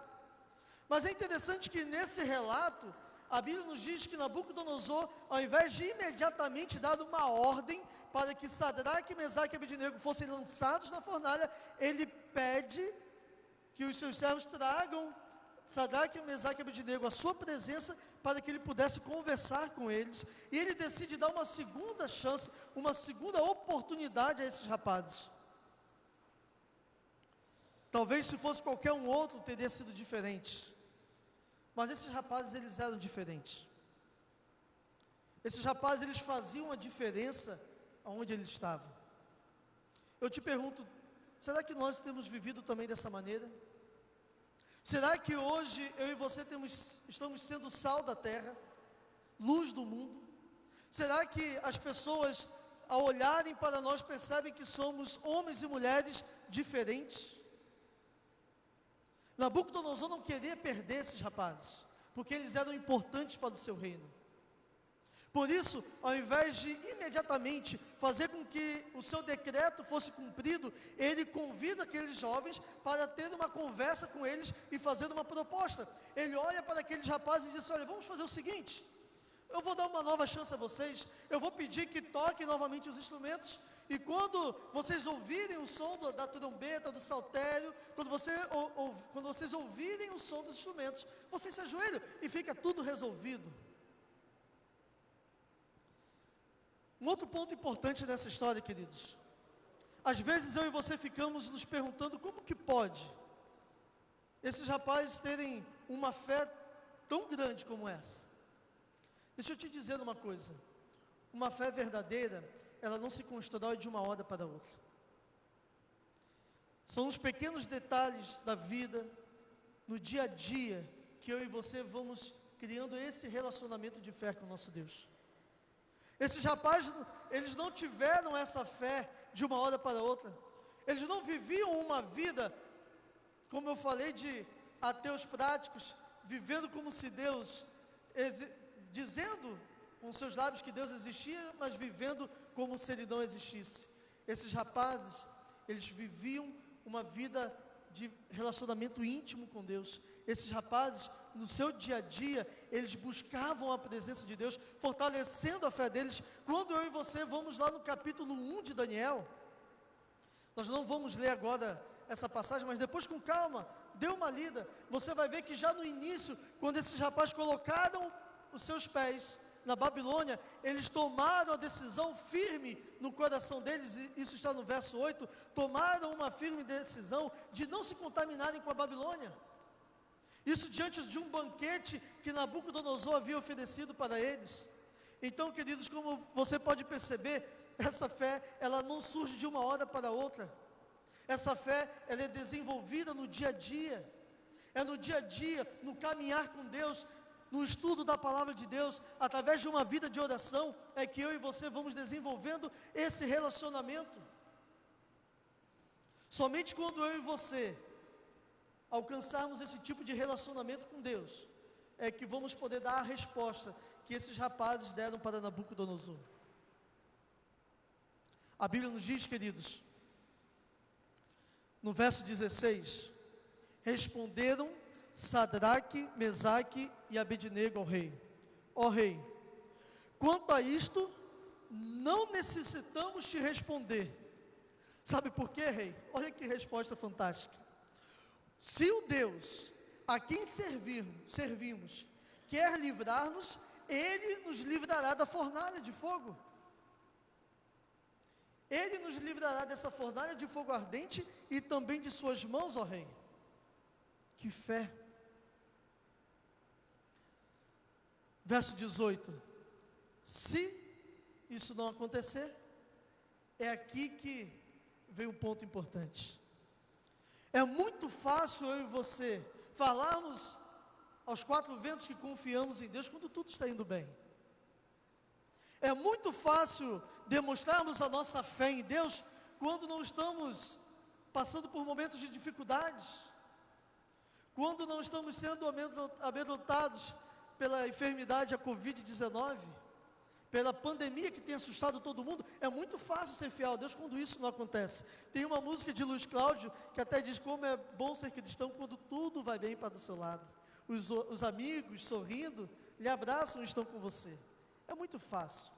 Mas é interessante que nesse relato, a Bíblia nos diz que Nabucodonosor, ao invés de imediatamente dar uma ordem para que Sadraque, Mesaque e Abednego fossem lançados na fornalha, ele pede que os seus servos tragam Sadraque, Mesaque e Abednego à sua presença, para que ele pudesse conversar com eles, e ele decide dar uma segunda chance, uma segunda oportunidade a esses rapazes. Talvez se fosse qualquer um outro, teria sido diferente. Mas esses rapazes, eles eram diferentes. Esses rapazes, eles faziam a diferença aonde eles estavam. Eu te pergunto, será que nós temos vivido também dessa maneira? Será que hoje eu e você estamos sendo sal da terra, luz do mundo? Será que as pessoas, ao olharem para nós, percebem que somos homens e mulheres diferentes? Nabucodonosor não queria perder esses rapazes, porque eles eram importantes para o seu reino. Por isso, ao invés de imediatamente fazer com que o seu decreto fosse cumprido, ele convida aqueles jovens para ter uma conversa com eles e fazer uma proposta. Ele olha para aqueles rapazes e diz: olha, vamos fazer o seguinte, eu vou dar uma nova chance a vocês, eu vou pedir que toquem novamente os instrumentos, e quando vocês ouvirem o som da trombeta, do saltério, quando vocês ouvirem o som dos instrumentos, vocês se ajoelham e fica tudo resolvido. Um outro ponto importante nessa história, queridos, às vezes eu e você ficamos nos perguntando como que pode esses rapazes terem uma fé tão grande como essa. Deixa eu te dizer uma coisa, uma fé verdadeira, ela não se constrói de uma hora para outra. São os pequenos detalhes da vida, no dia a dia, que eu e você vamos criando esse relacionamento de fé com o nosso Deus. Esses rapazes, eles não tiveram essa fé de uma hora para outra. Eles não viviam uma vida, como eu falei, de ateus práticos, vivendo como se Deus, dizendo com seus lábios que Deus existia, mas vivendo como se Ele não existisse. Esses rapazes, eles viviam uma vida de relacionamento íntimo com Deus. Esses rapazes, no seu dia a dia, eles buscavam a presença de Deus, fortalecendo a fé deles. Quando eu e você vamos lá no capítulo 1 de Daniel, nós não vamos ler agora essa passagem, mas depois com calma, dê uma lida, você vai ver que já no início, quando esses rapazes colocaram os seus pés na Babilônia, eles tomaram a decisão firme no coração deles, e isso está no verso 8, tomaram uma firme decisão de não se contaminarem com a Babilônia. Isso diante de um banquete que Nabucodonosor havia oferecido para eles. Então, queridos, como você pode perceber, essa fé, ela não surge de uma hora para outra. Essa fé, ela é desenvolvida no dia a dia. É no dia a dia, no caminhar com Deus, no estudo da palavra de Deus, através de uma vida de oração, é que eu e você vamos desenvolvendo esse relacionamento. Somente quando eu e você alcançarmos esse tipo de relacionamento com Deus, é que vamos poder dar a resposta que esses rapazes deram para Nabucodonosor. A Bíblia nos diz, queridos, no verso 16, responderam Sadraque, Mesaque e Abednego ao rei: ó rei, quanto a isto, não necessitamos te responder. Sabe por quê, rei? Olha que resposta fantástica. Se o Deus a quem servimos quer livrar-nos, Ele nos livrará da fornalha de fogo. Ele nos livrará dessa fornalha de fogo ardente e também de suas mãos, ó Rei. Que fé! Verso 18. Se isso não acontecer, é aqui que vem um ponto importante. É muito fácil eu e você falarmos aos quatro ventos que confiamos em Deus quando tudo está indo bem. É muito fácil demonstrarmos a nossa fé em Deus quando não estamos passando por momentos de dificuldades, quando não estamos sendo amedrontados pela enfermidade, a Covid-19, pela pandemia que tem assustado todo mundo. É muito fácil ser fiel a Deus quando isso não acontece. Tem uma música de Luiz Cláudio que até diz como é bom ser cristão quando tudo vai bem para do seu lado. Os amigos sorrindo, lhe abraçam e estão com você. É muito fácil.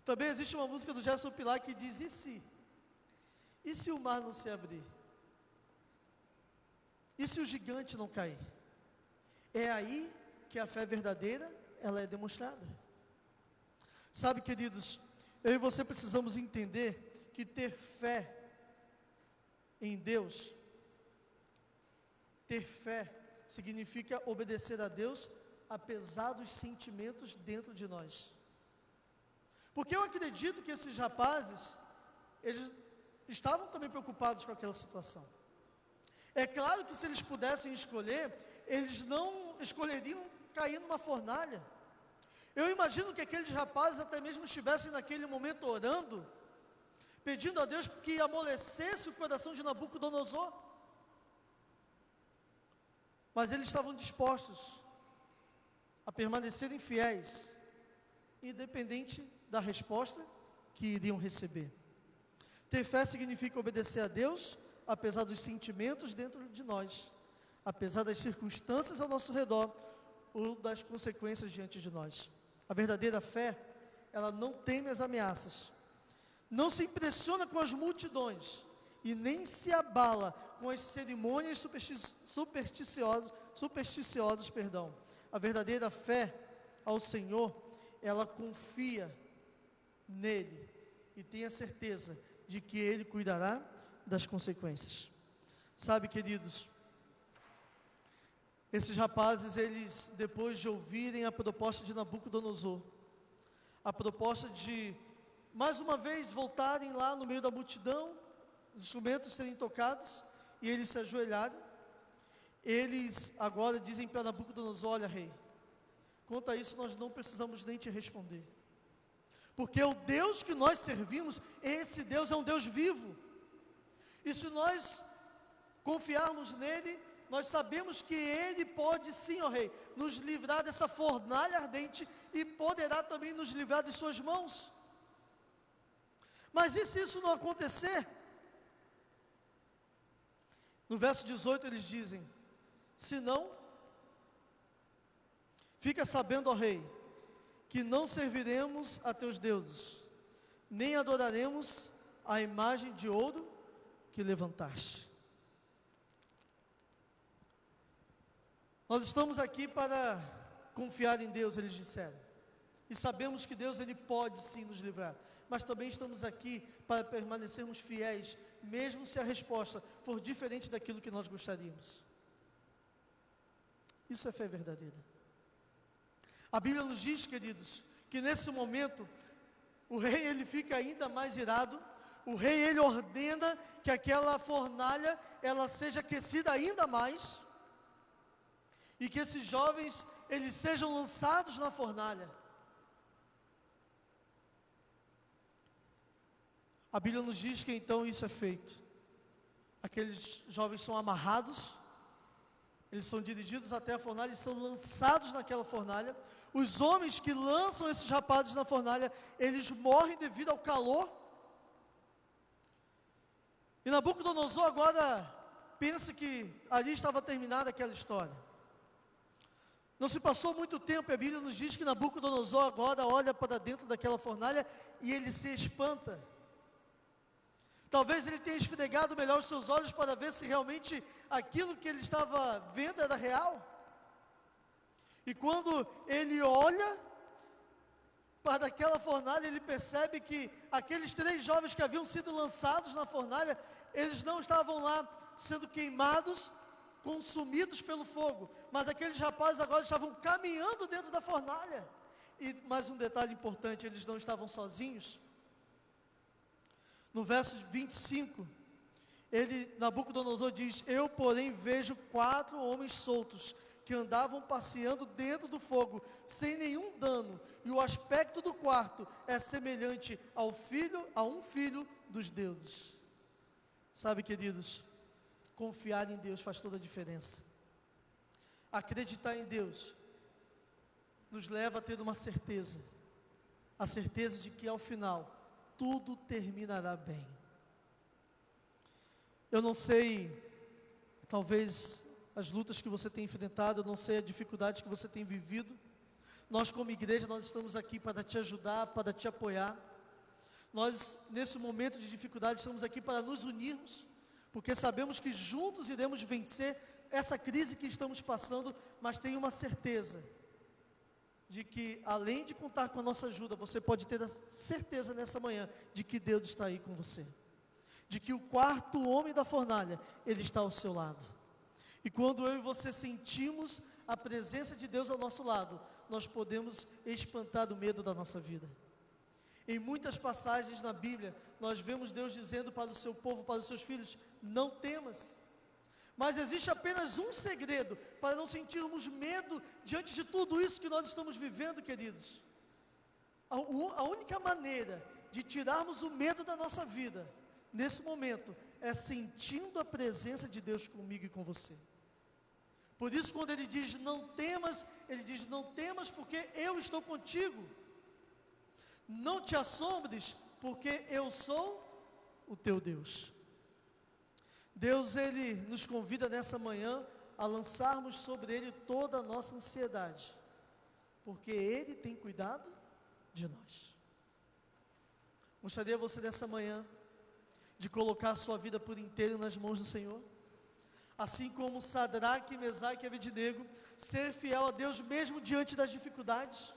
Também existe uma música do Jefferson Pilar que diz: e se? E se o mar não se abrir? E se o gigante não cair? É aí que a fé verdadeira, ela é demonstrada. Sabe, queridos, eu e você precisamos entender que ter fé em Deus, ter fé significa obedecer a Deus apesar dos sentimentos dentro de nós. Porque eu acredito que esses rapazes, eles estavam também preocupados com aquela situação. É claro que se eles pudessem escolher, eles não escolheriam cair numa fornalha. Eu imagino que aqueles rapazes até mesmo estivessem naquele momento orando, pedindo a Deus que amolecesse o coração de Nabucodonosor. Mas eles estavam dispostos a permanecerem fiéis, independente da resposta que iriam receber. Ter fé significa obedecer a Deus, apesar dos sentimentos dentro de nós, apesar das circunstâncias ao nosso redor, ou das consequências diante de nós. A verdadeira fé, ela não teme as ameaças, não se impressiona com as multidões, e nem se abala com as cerimônias supersticiosas. A verdadeira fé ao Senhor, ela confia nele, e tem a certeza de que Ele cuidará das consequências. Sabe, queridos, esses rapazes, eles, depois de ouvirem a proposta de Nabucodonosor, a proposta de, mais uma vez, voltarem lá no meio da multidão, os instrumentos serem tocados, e eles se ajoelharem, eles agora dizem para Nabucodonosor: olha, rei, quanto a isso nós não precisamos nem te responder, porque o Deus que nós servimos, esse Deus é um Deus vivo, e se nós confiarmos nele, nós sabemos que Ele pode sim, ó Rei, nos livrar dessa fornalha ardente e poderá também nos livrar de suas mãos. Mas e se isso não acontecer? No verso 18 eles dizem: se não, fica sabendo, ó Rei, que não serviremos a teus deuses, nem adoraremos a imagem de ouro que levantaste. Nós estamos aqui para confiar em Deus, eles disseram, e sabemos que Deus, Ele pode sim nos livrar, mas também estamos aqui para permanecermos fiéis, mesmo se a resposta for diferente daquilo que nós gostaríamos. Isso é fé verdadeira. A Bíblia nos diz, queridos, que nesse momento, o rei, ele fica ainda mais irado, o rei, ele ordena que aquela fornalha, ela seja aquecida ainda mais, e que esses jovens, eles sejam lançados na fornalha. A Bíblia nos diz que então isso é feito. Aqueles jovens são amarrados, eles são dirigidos até a fornalha e são lançados naquela fornalha. Os homens que lançam esses rapazes na fornalha, eles morrem devido ao calor. E Nabucodonosor agora pensa que ali estava terminada aquela história. Não se passou muito tempo, a Bíblia nos diz que Nabucodonosor agora olha para dentro daquela fornalha e ele se espanta. Talvez ele tenha esfregado melhor os seus olhos para ver se realmente aquilo que ele estava vendo era real. E quando ele olha para aquela fornalha, ele percebe que aqueles 3 jovens que haviam sido lançados na fornalha, eles não estavam lá sendo queimados, consumidos pelo fogo, mas aqueles rapazes agora estavam caminhando dentro da fornalha. E mais um detalhe importante, eles não estavam sozinhos. No verso 25, Nabucodonosor diz: eu, porém, vejo 4 homens soltos, que andavam passeando dentro do fogo, sem nenhum dano, e o aspecto do quarto é semelhante a um filho dos deuses. Sabe, queridos, confiar em Deus faz toda a diferença. Acreditar em Deus nos leva a ter uma certeza, a certeza de que ao final tudo terminará bem. Eu não sei, talvez as lutas que você tem enfrentado, eu não sei as dificuldades que você tem vivido. Nós como igreja, nós estamos aqui para te ajudar, para te apoiar. Nós, nesse momento de dificuldade, estamos aqui para nos unirmos, porque sabemos que juntos iremos vencer essa crise que estamos passando, mas tenho uma certeza de que, além de contar com a nossa ajuda, você pode ter a certeza nessa manhã de que Deus está aí com você, de que o 4º homem da fornalha, ele está ao seu lado. E quando eu e você sentimos a presença de Deus ao nosso lado, nós podemos espantar o medo da nossa vida. Em muitas passagens na Bíblia, nós vemos Deus dizendo para o seu povo, para os seus filhos: não temas. Mas existe apenas um segredo para não sentirmos medo diante de tudo isso que nós estamos vivendo, queridos. A única maneira de tirarmos o medo da nossa vida, nesse momento, é sentindo a presença de Deus comigo e com você. Por isso, quando ele diz não temas, ele diz: não temas porque eu estou contigo. Não te assombres, porque eu sou o teu Deus. Deus, ele nos convida nessa manhã a lançarmos sobre ele toda a nossa ansiedade, porque ele tem cuidado de nós. Gostaria você nessa manhã de colocar a sua vida por inteiro nas mãos do Senhor, assim como Sadraque, Mesaque e Abednego, ser fiel a Deus mesmo diante das dificuldades.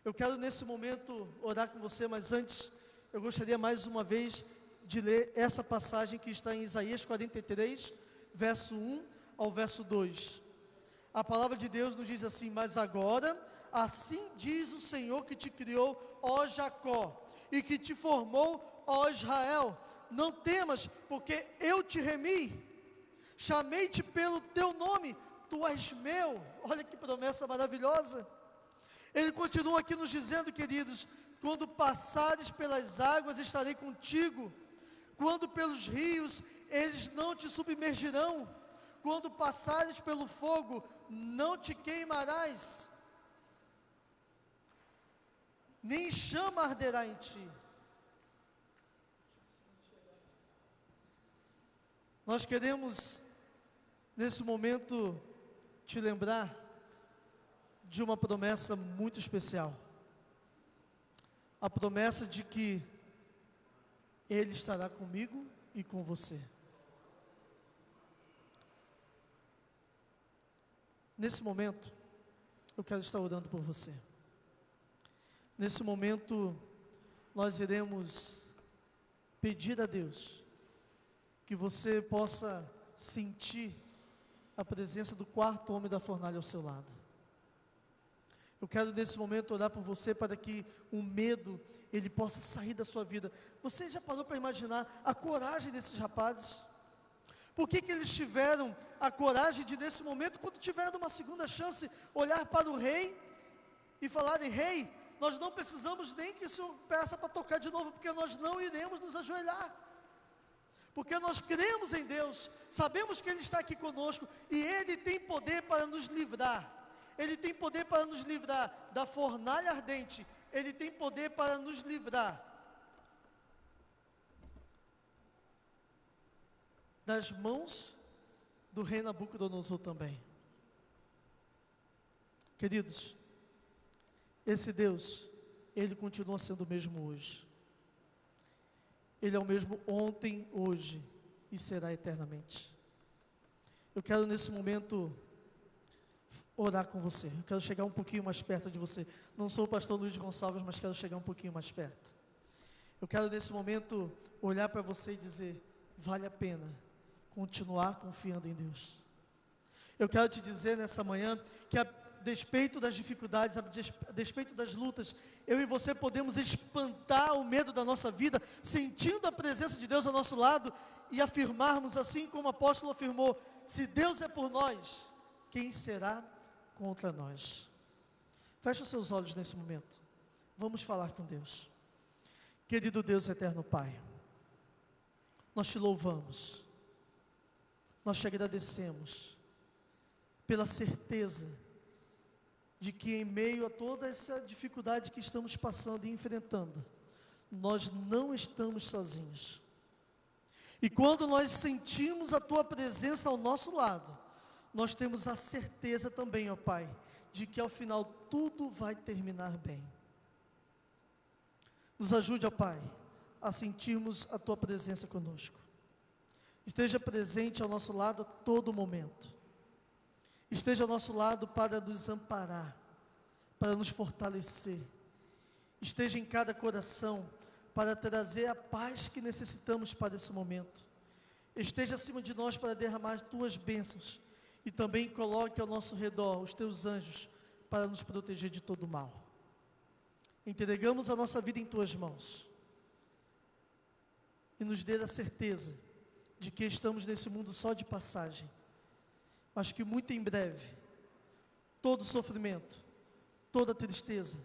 Eu quero nesse momento orar com você, mas antes eu gostaria mais uma vez de ler essa passagem que está em Isaías 43, verso 1 ao verso 2. A palavra de Deus nos diz assim: mas agora, assim diz o Senhor que te criou, ó Jacó, e que te formou, ó Israel, não temas, porque eu te remi, chamei-te pelo teu nome, tu és meu. Olha que promessa maravilhosa. Ele continua aqui nos dizendo, queridos: quando passares pelas águas, estarei contigo, quando pelos rios, eles não te submergirão, quando passares pelo fogo, não te queimarás, nem chama arderá em ti. Nós queremos, nesse momento, te lembrar de uma promessa muito especial. A promessa de que Ele estará comigo e com você. Nesse momento, eu quero estar orando por você. Nesse momento, nós iremos pedir a Deus que você possa sentir a presença do 4º homem da fornalha ao seu lado. Eu quero nesse momento orar por você para que o medo, ele possa sair da sua vida. Você já parou para imaginar a coragem desses rapazes? Por que eles tiveram a coragem de, nesse momento, quando tiveram uma segunda chance, olhar para o rei e falarem: rei, nós não precisamos nem que o Senhor peça para tocar de novo, porque nós não iremos nos ajoelhar. Porque nós cremos em Deus, sabemos que Ele está aqui conosco e Ele tem poder para nos livrar. Ele tem poder para nos livrar da fornalha ardente. Ele tem poder para nos livrar das mãos do rei Nabucodonosor também. Queridos, esse Deus, Ele continua sendo o mesmo hoje. Ele é o mesmo ontem, hoje e será eternamente. Eu quero nesse momento orar com você. Eu quero chegar um pouquinho mais perto de você. Não sou o pastor Luiz Gonçalves, mas quero chegar um pouquinho mais perto. Eu quero nesse momento olhar para você e dizer: vale a pena continuar confiando em Deus. Eu quero te dizer nessa manhã que a despeito das dificuldades, a despeito das lutas, eu e você podemos espantar o medo da nossa vida, sentindo a presença de Deus ao nosso lado e afirmarmos, assim como o apóstolo afirmou: se Deus é por nós, quem será contra nós? Feche os seus olhos nesse momento. Vamos falar com Deus. Querido Deus eterno Pai, nós te louvamos, nós te agradecemos pela certeza de que em meio a toda essa dificuldade que estamos passando e enfrentando, nós não estamos sozinhos. E quando nós sentimos a Tua presença ao nosso lado, nós temos a certeza também, ó Pai, de que ao final tudo vai terminar bem. Nos ajude, ó Pai, a sentirmos a Tua presença conosco. Esteja presente ao nosso lado a todo momento. Esteja ao nosso lado para nos amparar, para nos fortalecer. Esteja em cada coração para trazer a paz que necessitamos para esse momento. Esteja acima de nós para derramar Tuas bênçãos. E também coloque ao nosso redor os Teus anjos para nos proteger de todo mal. Entregamos a nossa vida em Tuas mãos. E nos dê a certeza de que estamos nesse mundo só de passagem, mas que muito em breve, todo sofrimento, toda tristeza,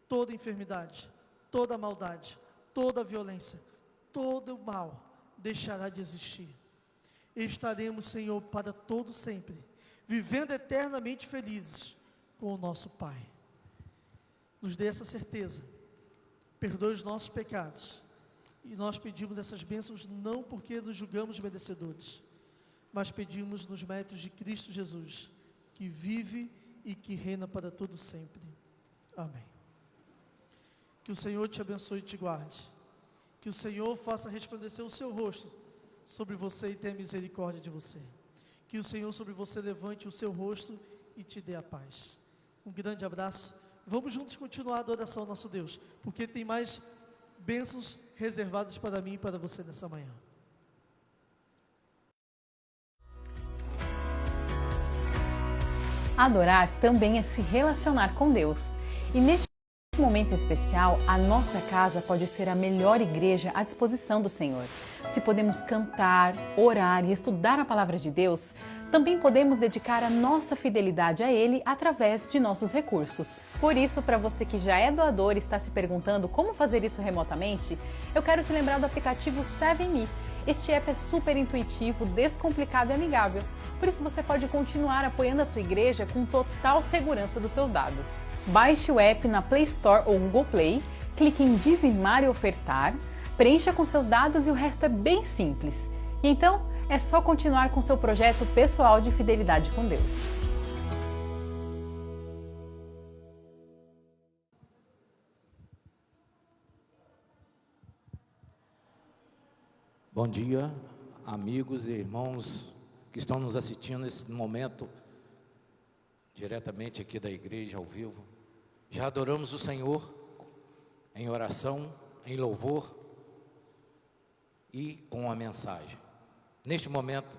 toda enfermidade, toda maldade, toda violência, todo o mal deixará de existir. E estaremos, Senhor, para todo sempre, vivendo eternamente felizes com o nosso Pai. Nos dê essa certeza, perdoe os nossos pecados, e nós pedimos essas bênçãos não porque nos julgamos merecedores, mas pedimos nos méritos de Cristo Jesus, que vive e que reina para todo sempre. Amém. Que o Senhor te abençoe e te guarde. Que o Senhor faça resplandecer o seu rosto sobre você e tenha misericórdia de você. Que o Senhor sobre você levante o seu rosto e te dê a paz. Um grande abraço. Vamos juntos continuar a adoração ao nosso Deus, porque tem mais bênçãos reservadas para mim e para você nessa manhã. Adorar também é se relacionar com Deus. E neste momento especial, a nossa casa pode ser a melhor igreja à disposição do Senhor. Se podemos cantar, orar e estudar a palavra de Deus, também podemos dedicar a nossa fidelidade a Ele através de nossos recursos. Por isso, para você que já é doador e está se perguntando como fazer isso remotamente, eu quero te lembrar do aplicativo 7Me. Este app é super intuitivo, descomplicado e amigável. Por isso você pode continuar apoiando a sua igreja com total segurança dos seus dados. Baixe o app na Play Store ou Google Play, clique em dizimar e ofertar, preencha com seus dados e o resto é bem simples. E então, é só continuar com seu projeto pessoal de fidelidade com Deus. Bom dia, amigos e irmãos que estão nos assistindo nesse momento, diretamente aqui da igreja, ao vivo. Já adoramos o Senhor em oração, em louvor e com a mensagem. Neste momento,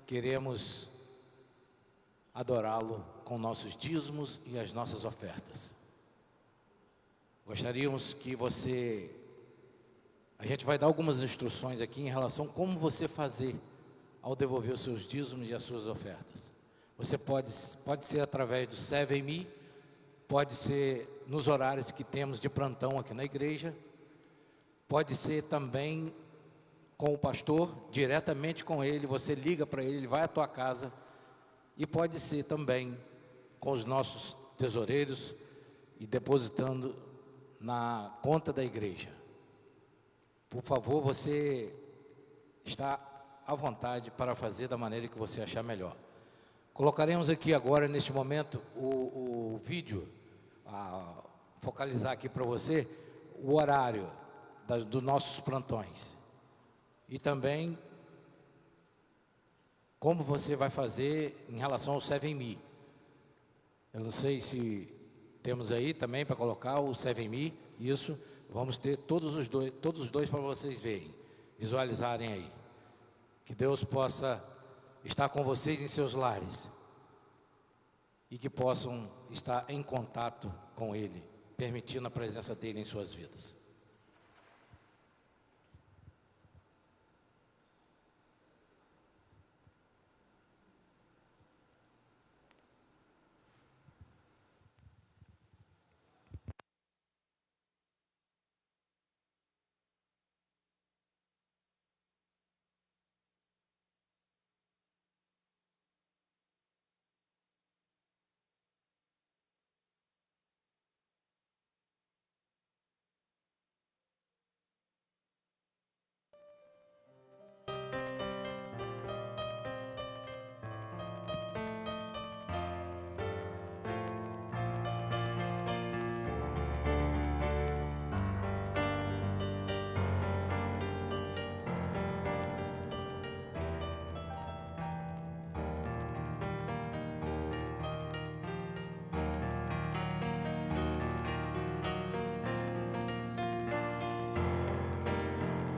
queremos adorá-lo com nossos dízimos e as nossas ofertas. Gostaríamos que a gente vai dar algumas instruções aqui em relação a como você fazer ao devolver os seus dízimos e as suas ofertas. Você pode ser através do 7Me, pode ser nos horários que temos de plantão aqui na igreja, pode ser também com o pastor, diretamente com ele, você liga para ele, ele vai à tua casa, e pode ser também com os nossos tesoureiros e depositando na conta da igreja. Por favor, você está à vontade para fazer da maneira que você achar melhor. Colocaremos aqui agora, neste momento, o vídeo, focalizar aqui para você o horário dos nossos plantões. E também como você vai fazer em relação ao 7Me. Eu não sei se temos aí também para colocar o 7Me, isso. Vamos ter todos os dois para vocês verem, visualizarem aí. Que Deus possa estar com vocês em seus lares e que possam estar em contato com Ele, permitindo a presença dEle em suas vidas.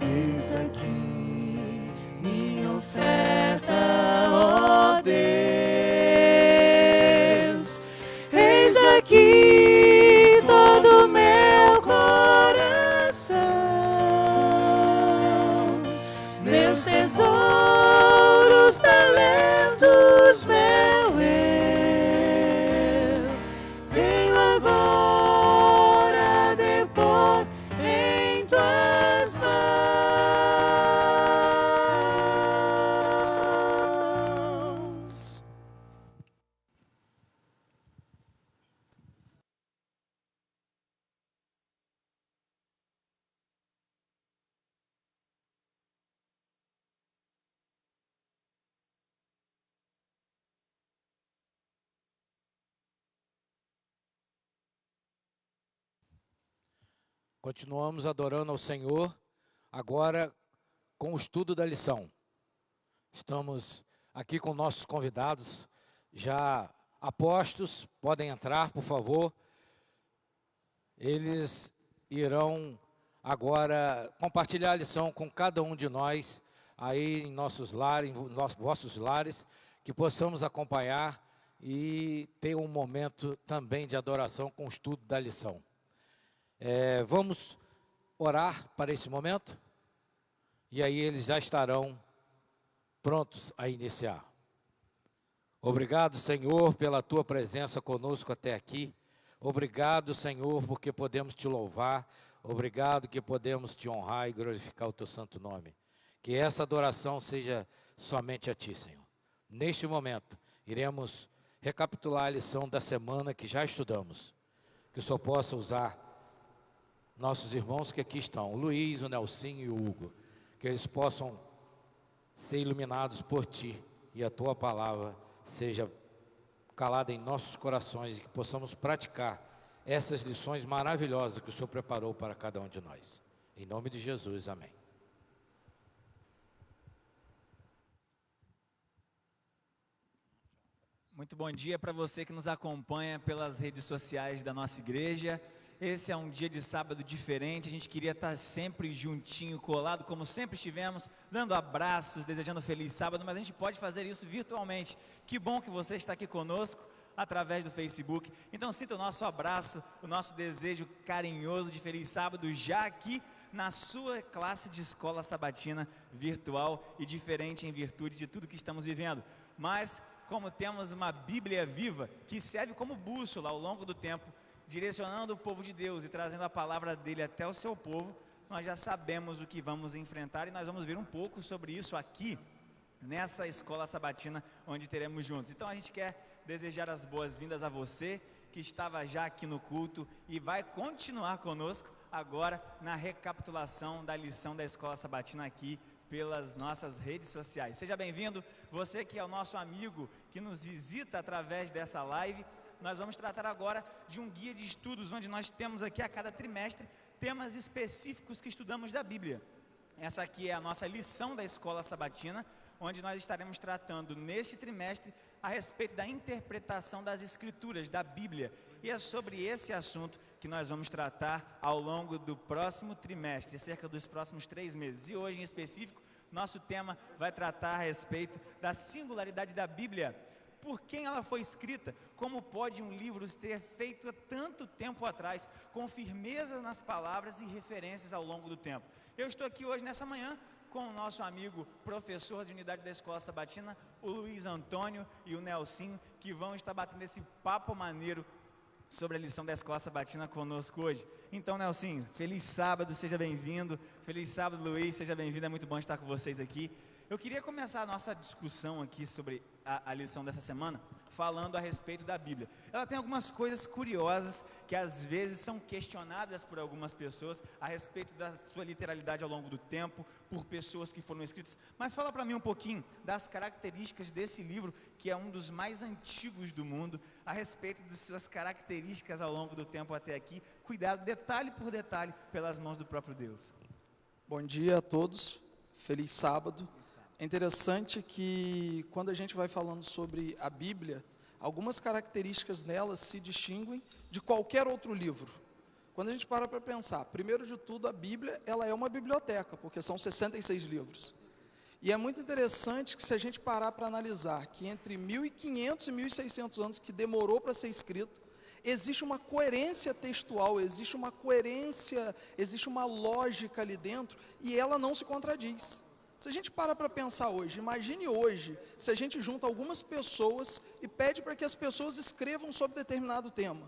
Eis aqui minha oferta, ó Deus. Eis aqui todo o meu coração, meus tesouros, talentos, meu eu. Venho agora depor em tuas mãos. Continuamos adorando ao Senhor, agora com o estudo da lição. Estamos aqui com nossos convidados, já apostos, podem entrar, por favor. Eles irão agora compartilhar a lição com cada um de nós, aí em nossos lares, em vossos lares, que possamos acompanhar e ter um momento também de adoração com o estudo da lição. Vamos orar para esse momento, e aí eles já estarão prontos a iniciar. Obrigado, Senhor, pela Tua presença conosco até aqui. Obrigado, Senhor, porque podemos Te louvar. Obrigado que podemos Te honrar e glorificar o Teu santo nome. Que essa adoração seja somente a Ti, Senhor. Neste momento, iremos recapitular a lição da semana que já estudamos. Que o Senhor possa usar nossos irmãos que aqui estão, o Luiz, o Nelsinho e o Hugo, que eles possam ser iluminados por Ti e a Tua palavra seja calada em nossos corações e que possamos praticar essas lições maravilhosas que o Senhor preparou para cada um de nós. Em nome de Jesus, amém. Muito bom dia para você que nos acompanha pelas redes sociais da nossa igreja. Esse é um dia de sábado diferente, a gente queria estar sempre juntinho, colado, como sempre estivemos, dando abraços, desejando feliz sábado, mas a gente pode fazer isso virtualmente. Que bom que você está aqui conosco, através do Facebook. Então sinta o nosso abraço, o nosso desejo carinhoso de feliz sábado, já aqui na sua classe de escola sabatina virtual e diferente em virtude de tudo que estamos vivendo. Mas, como temos uma Bíblia viva, que serve como bússola ao longo do tempo, direcionando o povo de Deus e trazendo a palavra dele até o seu povo, nós já sabemos o que vamos enfrentar e nós vamos ver um pouco sobre isso aqui, nessa escola sabatina, onde teremos juntos. Então a gente quer desejar as boas-vindas a você, que estava já aqui no culto e vai continuar conosco agora na recapitulação da lição da escola sabatina aqui pelas nossas redes sociais. Seja bem-vindo, você que é o nosso amigo, que nos visita através dessa live. Nós vamos tratar agora de um guia de estudos, onde nós temos aqui a cada trimestre temas específicos que estudamos da Bíblia. Essa aqui é a nossa lição da escola sabatina, onde nós estaremos tratando neste trimestre a respeito da interpretação das Escrituras, da Bíblia. E é sobre esse assunto que nós vamos tratar ao longo do próximo trimestre, cerca dos próximos 3 meses. E hoje, em específico, nosso tema vai tratar a respeito da singularidade da Bíblia. Por quem ela foi escrita? Como pode um livro ser feito há tanto tempo atrás, com firmeza nas palavras e referências ao longo do tempo? Eu estou aqui hoje, nessa manhã, com o nosso amigo professor de unidade da Escola Sabatina, o Luiz Antônio e o Nelsinho, que vão estar batendo esse papo maneiro sobre a lição da Escola Sabatina conosco hoje. Então, Nelsinho, feliz sábado, seja bem-vindo. Feliz sábado, Luiz, seja bem-vindo, é muito bom estar com vocês aqui. Eu queria começar a nossa discussão aqui sobre a lição dessa semana, falando a respeito da Bíblia. Ela tem algumas coisas curiosas que às vezes são questionadas por algumas pessoas a respeito da sua literalidade ao longo do tempo, por pessoas que foram escritas. Mas fala para mim um pouquinho das características desse livro, que é um dos mais antigos do mundo, a respeito de suas características ao longo do tempo até aqui. Cuidado, detalhe por detalhe, pelas mãos do próprio Deus. Bom dia a todos, feliz sábado. É interessante que quando a gente vai falando sobre a Bíblia, algumas características nela se distinguem de qualquer outro livro. Quando a gente para pensar, primeiro de tudo, a Bíblia, ela é uma biblioteca, porque são 66 livros. E é muito interessante que se a gente parar para analisar que entre 1500 e 1600 anos que demorou para ser escrita, existe uma coerência textual, existe uma coerência, existe uma lógica ali dentro, e ela não se contradiz. Se a gente para pensar hoje, imagine hoje, se a gente junta algumas pessoas e pede para que as pessoas escrevam sobre determinado tema.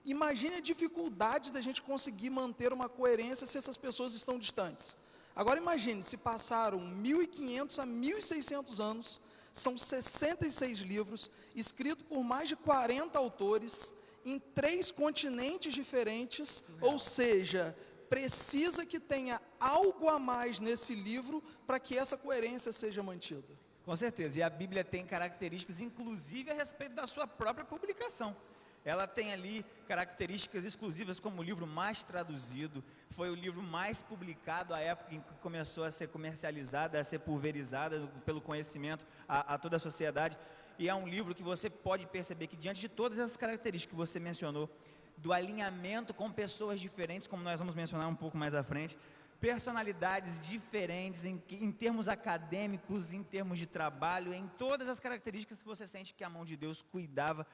Imagine a dificuldade da gente conseguir manter uma coerência se essas pessoas estão distantes. Agora imagine, se passaram 1500 a 1600 anos, são 66 livros, escritos por mais de 40 autores, em 3 continentes diferentes, ou seja, precisa que tenha algo a mais nesse livro para que essa coerência seja mantida. Com certeza, e a Bíblia tem características, inclusive a respeito da sua própria publicação. Ela tem ali características exclusivas, como o livro mais traduzido, foi o livro mais publicado à época em que começou a ser comercializada, a ser pulverizada pelo conhecimento a toda a sociedade. E é um livro que você pode perceber que, diante de todas essas características que você mencionou, do alinhamento com pessoas diferentes, como nós vamos mencionar um pouco mais à frente, personalidades diferentes em termos acadêmicos, em termos de trabalho, em todas as características que você sente que a mão de Deus cuidava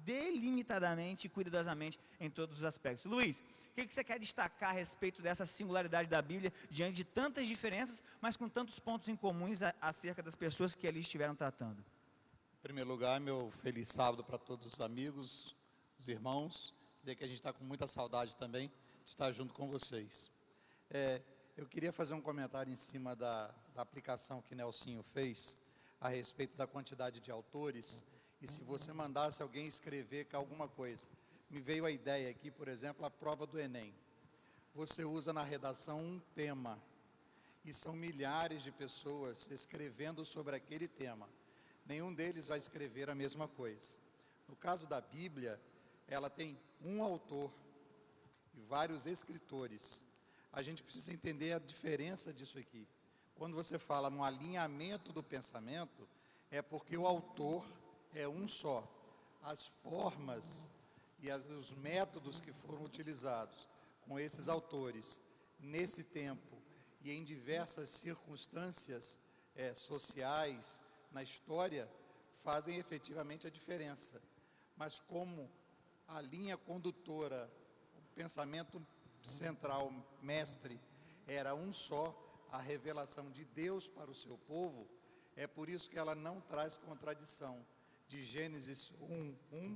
delimitadamente e cuidadosamente em todos os aspectos. Luiz, o que você quer destacar a respeito dessa singularidade da Bíblia, diante de tantas diferenças, mas com tantos pontos em comuns acerca das pessoas que ali estiveram tratando? Em primeiro lugar, meu feliz sábado para todos os amigos, os irmãos, dizer que a gente está com muita saudade também de estar junto com vocês. Eu queria fazer um comentário em cima da aplicação que Nelsinho fez a respeito da quantidade de autores, e se você mandasse alguém escrever alguma coisa. Me veio a ideia aqui, por exemplo, a prova do Enem. Você usa na redação um tema, e são milhares de pessoas escrevendo sobre aquele tema. Nenhum deles vai escrever a mesma coisa. No caso da Bíblia, ela tem um autor e vários escritores. A gente precisa entender a diferença disso aqui. Quando você fala no alinhamento do pensamento, é porque o autor é um só. As formas e os métodos que foram utilizados com esses autores nesse tempo e em diversas circunstâncias sociais na história fazem efetivamente a diferença. Mas como a linha condutora, o pensamento central, mestre, era um só, a revelação de Deus para o seu povo, é por isso que ela não traz contradição, de Gênesis 1:1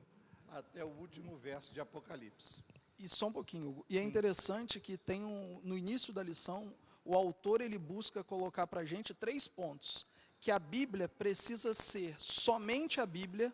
até o último verso de Apocalipse. E só um pouquinho, Hugo. E é interessante que tem no início da lição, o autor ele busca colocar para a gente 3 pontos, que a Bíblia precisa ser somente a Bíblia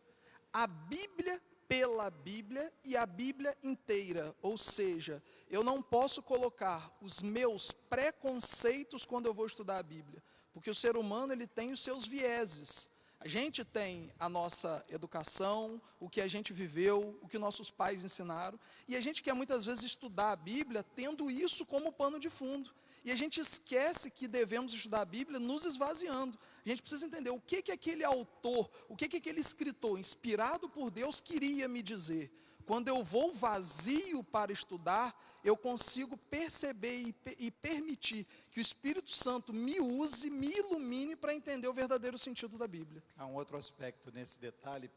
pela Bíblia e a Bíblia inteira, ou seja, eu não posso colocar os meus preconceitos quando eu vou estudar a Bíblia, porque o ser humano ele tem os seus vieses. A gente tem a nossa educação, o que a gente viveu, o que nossos pais ensinaram, e a gente quer muitas vezes estudar a Bíblia tendo isso como pano de fundo. E a gente esquece que devemos estudar a Bíblia nos esvaziando. A gente precisa entender o que aquele autor, o que aquele escritor, inspirado por Deus, queria me dizer. Quando eu vou vazio para estudar, eu consigo perceber e permitir que o Espírito Santo me use, me ilumine para entender o verdadeiro sentido da Bíblia. Há um outro aspecto nesse detalhe,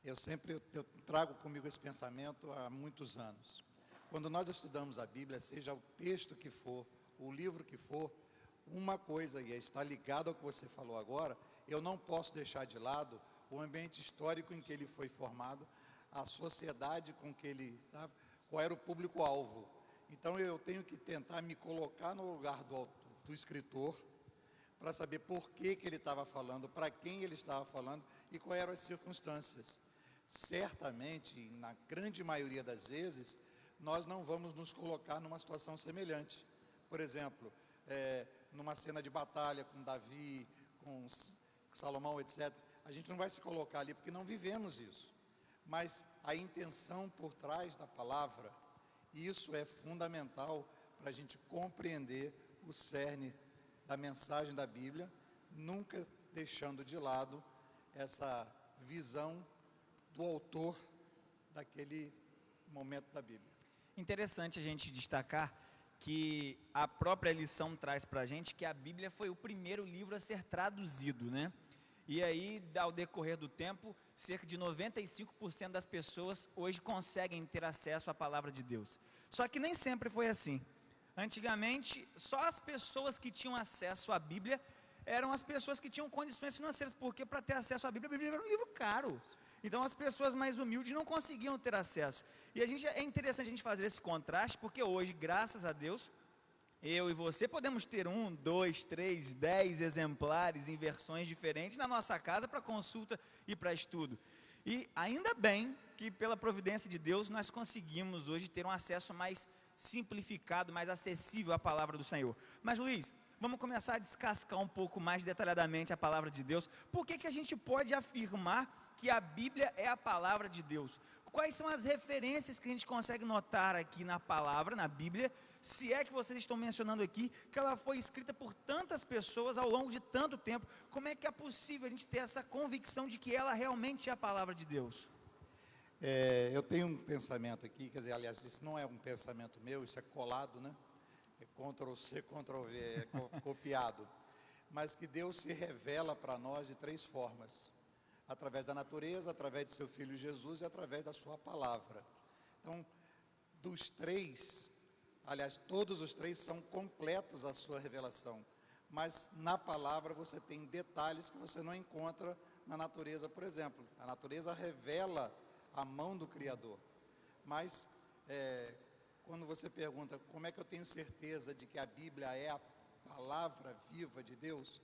eu trago comigo esse pensamento há muitos anos. Quando nós estudamos a Bíblia, seja o texto que for, o livro que for, uma coisa, e está ligado ao que você falou agora, eu não posso deixar de lado o ambiente histórico em que ele foi formado, a sociedade com que ele estava, qual era o público-alvo. Então eu tenho que tentar me colocar no lugar do escritor, para saber por que ele estava falando, para quem ele estava falando e quais eram as circunstâncias. Certamente, na grande maioria das vezes, nós não vamos nos colocar numa situação semelhante. Por exemplo, numa cena de batalha com Davi, com Salomão, etc. A gente não vai se colocar ali porque não vivemos isso. Mas a intenção por trás da palavra, isso é fundamental para a gente compreender o cerne da mensagem da Bíblia, nunca deixando de lado essa visão do autor daquele momento da Bíblia. Interessante a gente destacar que a própria lição traz para a gente que a Bíblia foi o primeiro livro a ser traduzido, né? E aí, ao decorrer do tempo, cerca de 95% das pessoas hoje conseguem ter acesso à palavra de Deus. Só que nem sempre foi assim. Antigamente, só as pessoas que tinham acesso à Bíblia eram as pessoas que tinham condições financeiras, porque para ter acesso à Bíblia era um livro caro. Então as pessoas mais humildes não conseguiam ter acesso. E é interessante a gente fazer esse contraste, porque hoje, graças a Deus, eu e você podemos ter 1, 2, 3, 10 exemplares em versões diferentes na nossa casa para consulta e para estudo. E ainda bem que pela providência de Deus nós conseguimos hoje ter um acesso mais simplificado, mais acessível à palavra do Senhor. Mas Luiz, vamos começar a descascar um pouco mais detalhadamente a palavra de Deus. Por que a gente pode afirmar que a Bíblia é a palavra de Deus? Quais são as referências que a gente consegue notar aqui na palavra, na Bíblia, se é que vocês estão mencionando aqui, que ela foi escrita por tantas pessoas ao longo de tanto tempo? Como é que é possível a gente ter essa convicção de que ela realmente é a palavra de Deus? Eu tenho um pensamento aqui, quer dizer, aliás, isso não é um pensamento meu, isso é colado, né? É Ctrl+C, Ctrl+V, é copiado. Mas que Deus se revela para nós de 3 formas. Através da natureza, através de seu Filho Jesus e através da sua palavra. Então, dos 3, aliás, todos os 3 são completos a sua revelação. Mas na palavra você tem detalhes que você não encontra na natureza, por exemplo. A natureza revela a mão do Criador. Mas, quando você pergunta como é que eu tenho certeza de que a Bíblia é a palavra viva de Deus,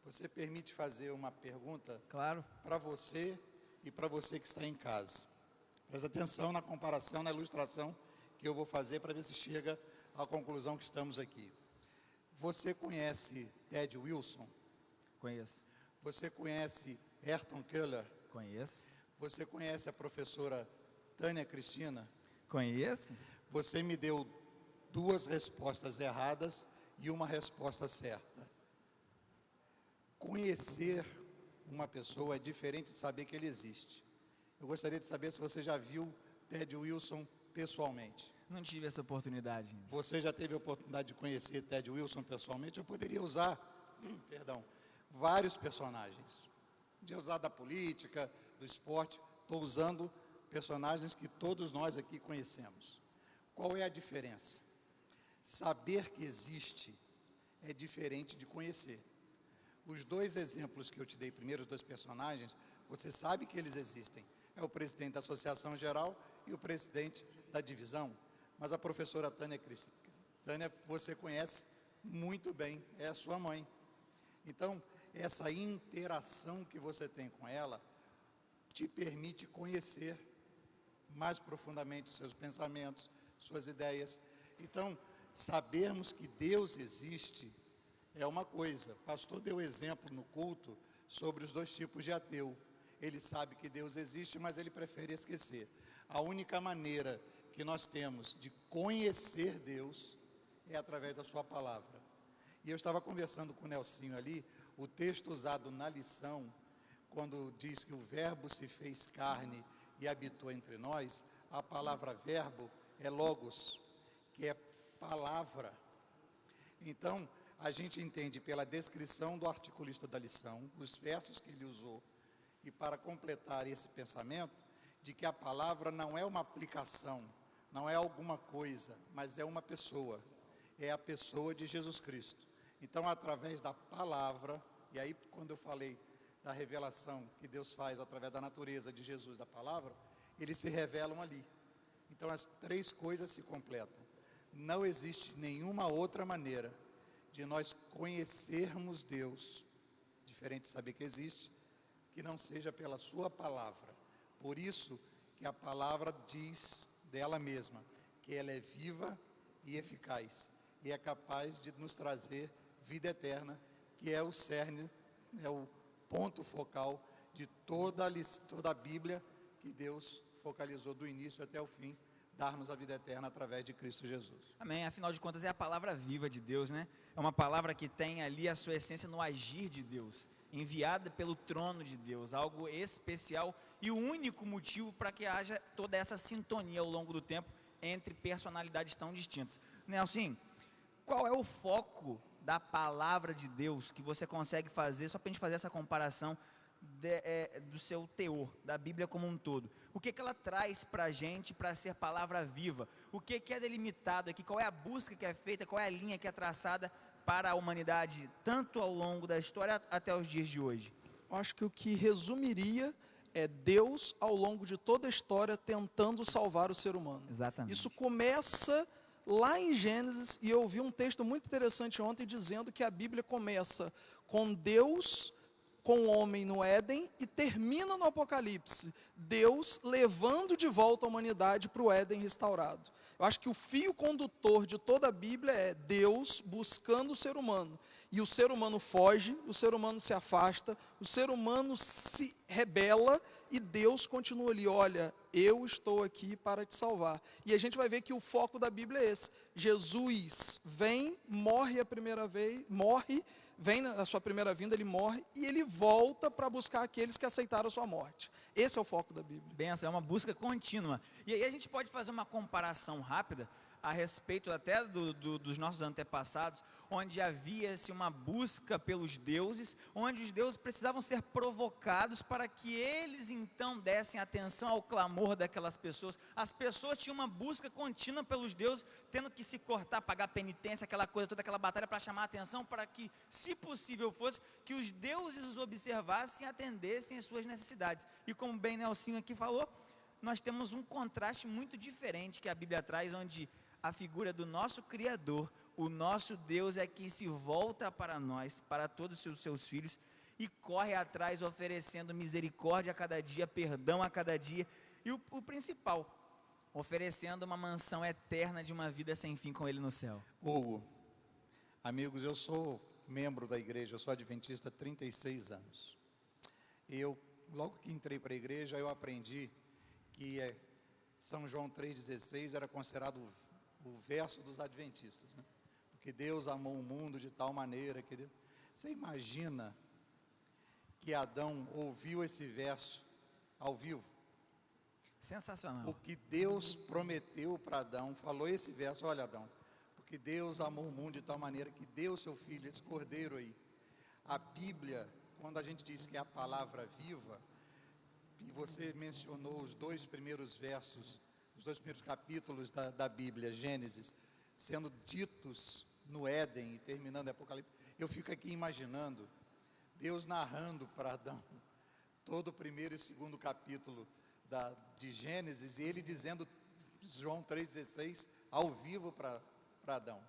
você permite fazer uma pergunta? Claro. Para você e para você que está em casa. Presta atenção na comparação, na ilustração que eu vou fazer para ver se chega à conclusão que estamos aqui. Você conhece Ted Wilson? Conheço. Você conhece Ayrton Keller? Conheço. Você conhece a professora Tânia Cristina? Conheço. Você me deu 2 respostas erradas e uma resposta certa. Conhecer uma pessoa é diferente de saber que ele existe. Eu gostaria de saber se você já viu Ted Wilson pessoalmente. Não tive essa oportunidade. Você já teve a oportunidade de conhecer Ted Wilson pessoalmente? Eu poderia usar, vários personagens. Podia usar da política, do esporte. Estou usando personagens que todos nós aqui conhecemos. Qual é a diferença? Saber que existe é diferente de conhecer. Os 2 exemplos que eu te dei primeiro, os 2 personagens, você sabe que eles existem. É o presidente da Associação Geral e o presidente da divisão. Mas a professora Tânia, você conhece muito bem, é a sua mãe. Então, essa interação que você tem com ela te permite conhecer mais profundamente os seus pensamentos, suas ideias. Então, sabermos que Deus existe é uma coisa. O pastor deu exemplo no culto sobre os 2 tipos de ateu. Ele sabe que Deus existe, mas ele prefere esquecer. A única maneira que nós temos de conhecer Deus é através da sua palavra. E eu estava conversando com o Nelsinho ali, o texto usado na lição, quando diz que o verbo se fez carne e habitou entre nós, a palavra verbo é logos, que é palavra. Então, a gente entende pela descrição do articulista da lição, os versos que ele usou, e para completar esse pensamento, de que a palavra não é uma aplicação, não é alguma coisa, mas é uma pessoa, é a pessoa de Jesus Cristo. Então, através da palavra, e aí quando eu falei da revelação que Deus faz através da natureza de Jesus, da palavra, eles se revelam ali. Então, as três coisas se completam. Não existe nenhuma outra maneira de nós conhecermos Deus, diferente de saber que existe, que não seja pela sua palavra. Por isso que a palavra diz dela mesma, que ela é viva e eficaz, e é capaz de nos trazer vida eterna, que é o cerne, é o ponto focal de toda a Bíblia, que Deus focalizou do início até o fim, dar-nos a vida eterna através de Cristo Jesus. Amém. Afinal de contas, é a palavra viva de Deus, né? É uma palavra que tem ali a sua essência no agir de Deus, enviada pelo trono de Deus, algo especial e o único motivo para que haja toda essa sintonia ao longo do tempo entre personalidades tão distintas. Nelson, qual é o foco da palavra de Deus que você consegue fazer, só para a gente fazer essa comparação do seu teor, da Bíblia como um todo? O que ela traz para a gente para ser palavra viva? O que é delimitado aqui? Qual é a busca que é feita? Qual é a linha que é traçada para a humanidade, tanto ao longo da história até os dias de hoje? Eu acho que o que resumiria é Deus, ao longo de toda a história, tentando salvar o ser humano. Exatamente. Isso começa lá em Gênesis, e eu ouvi um texto muito interessante ontem dizendo que a Bíblia começa com Deus, com o homem no Éden, e termina no Apocalipse, Deus levando de volta a humanidade para o Éden restaurado. Eu acho que o fio condutor de toda a Bíblia é Deus buscando o ser humano. E o ser humano foge, o ser humano se afasta, o ser humano se rebela, e Deus continua ali, olha, eu estou aqui para te salvar. E a gente vai ver que o foco da Bíblia é esse. Jesus vem, morre a primeira vez, vem na sua primeira vinda, ele morre, e ele volta para buscar aqueles que aceitaram a sua morte. Esse é o foco da Bíblia. Benção, é uma busca contínua. E aí a gente pode fazer uma comparação rápida a respeito até dos nossos antepassados, onde havia-se uma busca pelos deuses, onde os deuses precisavam ser provocados para que eles então dessem atenção ao clamor daquelas pessoas. As pessoas tinham uma busca contínua pelos deuses, tendo que se cortar, pagar penitência, aquela coisa, toda aquela batalha para chamar a atenção, para que, se possível fosse, que os deuses os observassem e atendessem às suas necessidades. E como bem Nelsinho aqui falou, nós temos um contraste muito diferente que a Bíblia traz, onde a figura do nosso Criador, o nosso Deus é que se volta para nós, para todos os seus filhos, e corre atrás oferecendo misericórdia a cada dia, perdão a cada dia, e o principal, oferecendo uma mansão eterna de uma vida sem fim com Ele no céu. Hugo, amigos, eu sou membro da igreja, eu sou adventista há 36 anos. Logo que entrei para a igreja, eu aprendi que São João 3,16 era considerado o verso dos adventistas, né? Porque Deus amou o mundo de tal maneira que Deus... Você imagina que Adão ouviu esse verso ao vivo? Sensacional. O que Deus prometeu para Adão, falou esse verso, olha Adão, porque Deus amou o mundo de tal maneira que deu seu filho, esse cordeiro aí. A Bíblia, quando a gente diz que é a palavra viva, e você mencionou os dois primeiros versos, os dois primeiros capítulos da Bíblia, Gênesis, sendo ditos no Éden e terminando em Apocalipse, eu fico aqui imaginando Deus narrando para Adão todo o primeiro e segundo capítulo de Gênesis, e ele dizendo João 3,16 ao vivo para Adão.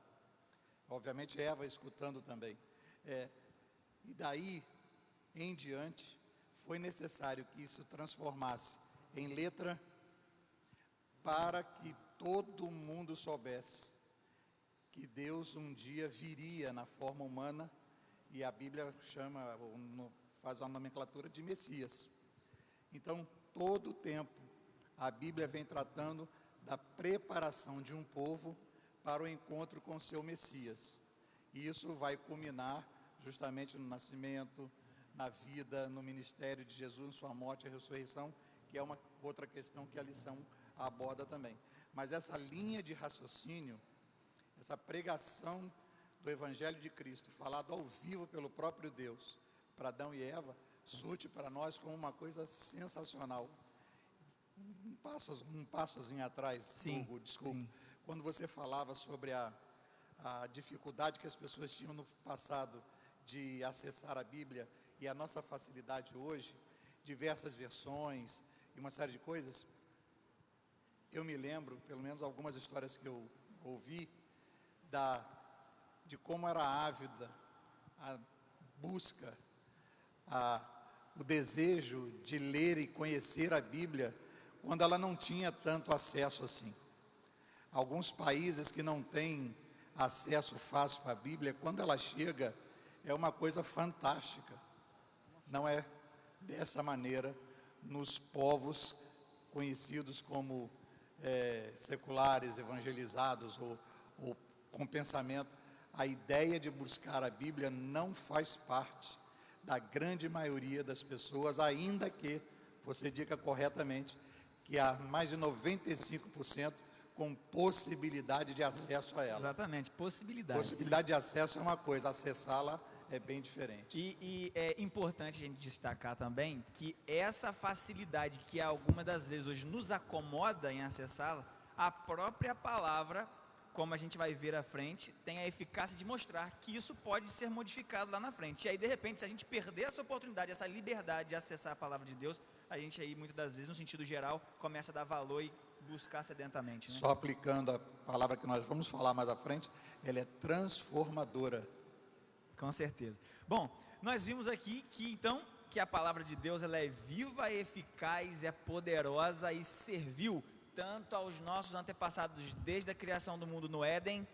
Obviamente Eva escutando também. E daí em diante foi necessário que isso transformasse em letra, para que todo mundo soubesse que Deus um dia viria na forma humana, e a Bíblia faz uma nomenclatura de Messias. Então, todo o tempo, a Bíblia vem tratando da preparação de um povo para o encontro com o seu Messias. E isso vai culminar justamente no nascimento, na vida, no ministério de Jesus, sua morte e ressurreição, que é uma outra questão que a lição aborda também. Mas essa linha de raciocínio, essa pregação do Evangelho de Cristo, falado ao vivo pelo próprio Deus, para Adão e Eva, surte para nós como uma coisa sensacional. Um passozinho atrás, Hugo, desculpa, quando você falava sobre a dificuldade que as pessoas tinham no passado de acessar a Bíblia e a nossa facilidade hoje, diversas versões e uma série de coisas, eu me lembro, pelo menos algumas histórias que eu ouvi, de como era ávida a busca, o desejo de ler e conhecer a Bíblia, quando ela não tinha tanto acesso assim. Alguns países que não têm acesso fácil à Bíblia, quando ela chega, é uma coisa fantástica. Não é dessa maneira nos povos conhecidos como seculares, evangelizados ou com pensamento. A ideia de buscar a Bíblia não faz parte da grande maioria das pessoas, ainda que você diga corretamente que há mais de 95% com possibilidade de acesso a ela. Exatamente, possibilidade. Possibilidade de acesso é uma coisa, acessá-la é bem diferente. E é importante a gente destacar também que essa facilidade que algumas das vezes hoje nos acomoda em acessá-la, a própria palavra, como a gente vai ver à frente, tem a eficácia de mostrar que isso pode ser modificado lá na frente. E aí, de repente, se a gente perder essa oportunidade, essa liberdade de acessar a palavra de Deus, a gente aí, muitas das vezes, no sentido geral, começa a dar valor e buscar sedentamente. Né? Só aplicando a palavra que nós vamos falar mais à frente, ela é transformadora. Com certeza. Bom, nós vimos aqui que, então, que a palavra de Deus, ela é viva, é eficaz, é poderosa e serviu tanto aos nossos antepassados desde a criação do mundo no Éden,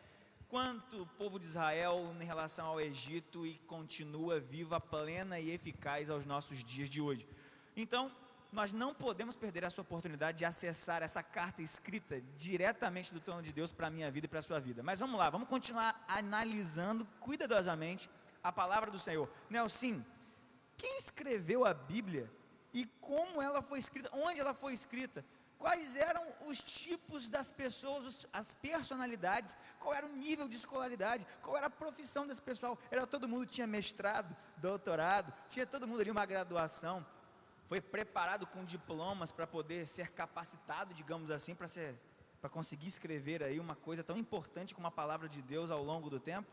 quanto o povo de Israel em relação ao Egito, e continua viva, plena e eficaz aos nossos dias de hoje. Então, nós não podemos perder essa oportunidade de acessar essa carta escrita diretamente do trono de Deus para a minha vida e para a sua vida. Mas vamos lá, vamos continuar analisando cuidadosamente a palavra do Senhor. Nelson, quem escreveu a Bíblia e como ela foi escrita, onde ela foi escrita? Quais eram os tipos das pessoas, as personalidades, qual era o nível de escolaridade, qual era a profissão desse pessoal? Todo mundo tinha mestrado, doutorado, tinha todo mundo ali uma graduação, foi preparado com diplomas para poder ser capacitado, digamos assim, para conseguir escrever aí uma coisa tão importante como a palavra de Deus ao longo do tempo?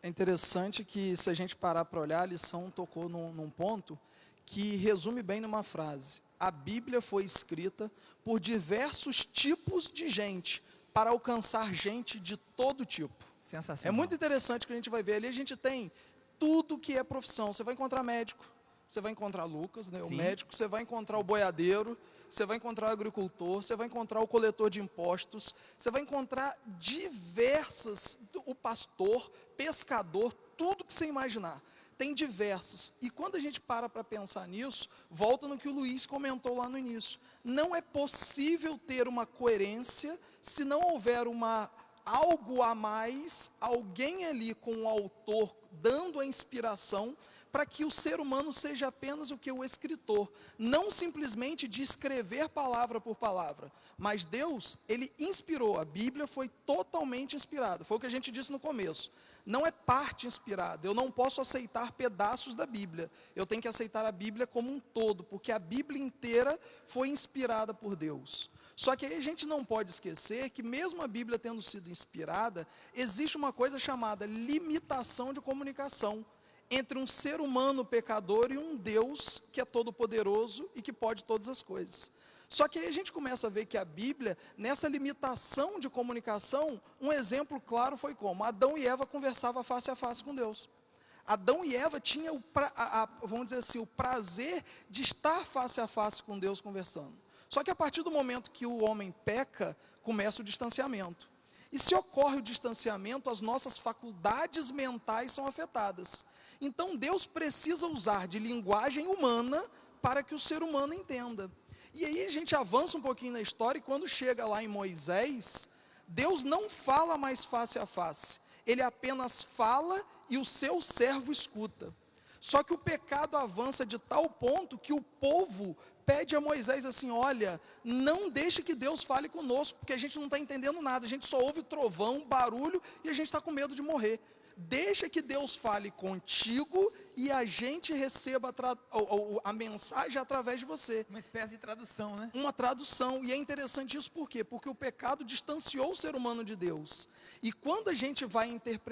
É interessante que, se a gente parar para olhar, a lição tocou num ponto que resume bem numa frase. A Bíblia foi escrita por diversos tipos de gente, para alcançar gente de todo tipo. Sensacional. É muito interessante que a gente vai ver ali, a gente tem tudo que é profissão. Você vai encontrar médico, você vai encontrar Lucas, né, o médico, você vai encontrar o boiadeiro, você vai encontrar o agricultor, você vai encontrar o coletor de impostos, você vai encontrar o pastor, pescador, tudo que você imaginar. Tem diversos, e quando a gente para pensar nisso, volta no que o Luiz comentou lá no início, não é possível ter uma coerência se não houver algo a mais, alguém ali com o autor dando a inspiração, para que o ser humano seja apenas o que? O escritor, não simplesmente de escrever palavra por palavra, mas Deus, Ele inspirou, a Bíblia foi totalmente inspirada, foi o que a gente disse no começo. Não é parte inspirada, eu não posso aceitar pedaços da Bíblia, eu tenho que aceitar a Bíblia como um todo, porque a Bíblia inteira foi inspirada por Deus. Só que aí a gente não pode esquecer que mesmo a Bíblia tendo sido inspirada, existe uma coisa chamada limitação de comunicação, entre um ser humano pecador e um Deus que é todo poderoso e que pode todas as coisas. Só que aí a gente começa a ver que a Bíblia, nessa limitação de comunicação, um exemplo claro foi como Adão e Eva conversavam face a face com Deus. Adão e Eva tinham, vamos dizer assim, o prazer de estar face a face com Deus conversando. Só que a partir do momento que o homem peca, começa o distanciamento. E se ocorre o distanciamento, as nossas faculdades mentais são afetadas. Então Deus precisa usar de linguagem humana para que o ser humano entenda. E aí a gente avança um pouquinho na história, e quando chega lá em Moisés, Deus não fala mais face a face, Ele apenas fala e o seu servo escuta. Só que o pecado avança de tal ponto que o povo pede a Moisés assim: olha, não deixe que Deus fale conosco, porque a gente não está entendendo nada, a gente só ouve trovão, barulho, e a gente está com medo de morrer. Deixa que Deus fale contigo e a gente receba a mensagem através de você. Uma espécie de tradução, né? Uma tradução, e é interessante isso por quê? Porque o pecado distanciou o ser humano de Deus. E quando a gente vai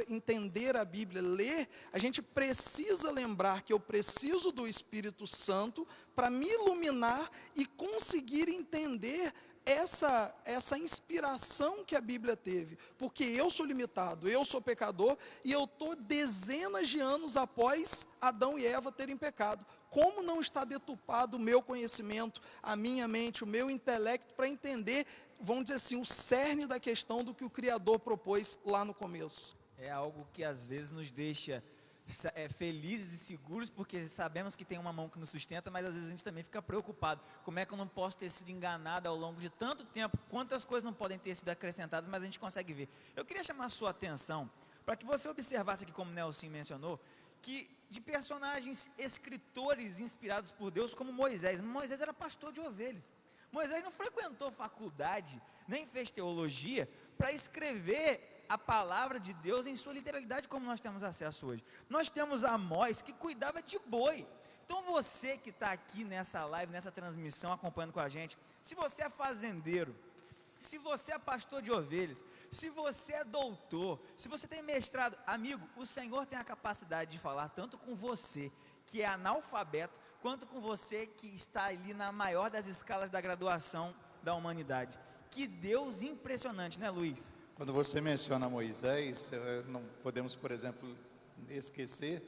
entender a Bíblia, ler, a gente precisa lembrar que eu preciso do Espírito Santo para me iluminar e conseguir entender essa inspiração que a Bíblia teve, porque eu sou limitado, eu sou pecador, e eu estou dezenas de anos após Adão e Eva terem pecado. Como não está deturpado o meu conhecimento, a minha mente, o meu intelecto, para entender, vamos dizer assim, o cerne da questão do que o Criador propôs lá no começo? É algo que às vezes nos deixa felizes e seguros, porque sabemos que tem uma mão que nos sustenta, mas às vezes a gente também fica preocupado. Como é que eu não posso ter sido enganado ao longo de tanto tempo? Quantas coisas não podem ter sido acrescentadas, mas a gente consegue ver. Eu queria chamar a sua atenção para que você observasse aqui, como Nelson mencionou, que de personagens, escritores inspirados por Deus, como Moisés. Moisés era pastor de ovelhas. Moisés não frequentou faculdade, nem fez teologia para escrever a palavra de Deus em sua literalidade, como nós temos acesso hoje. Nós temos Amós, que cuidava de boi. Então você que está aqui nessa live, nessa transmissão, acompanhando com a gente, se você é fazendeiro, se você é pastor de ovelhas, se você é doutor, se você tem mestrado, amigo, o Senhor tem a capacidade de falar tanto com você, que é analfabeto, quanto com você que está ali na maior das escalas da graduação da humanidade. Que Deus impressionante, né, Luiz? Quando você menciona Moisés, não podemos, por exemplo, esquecer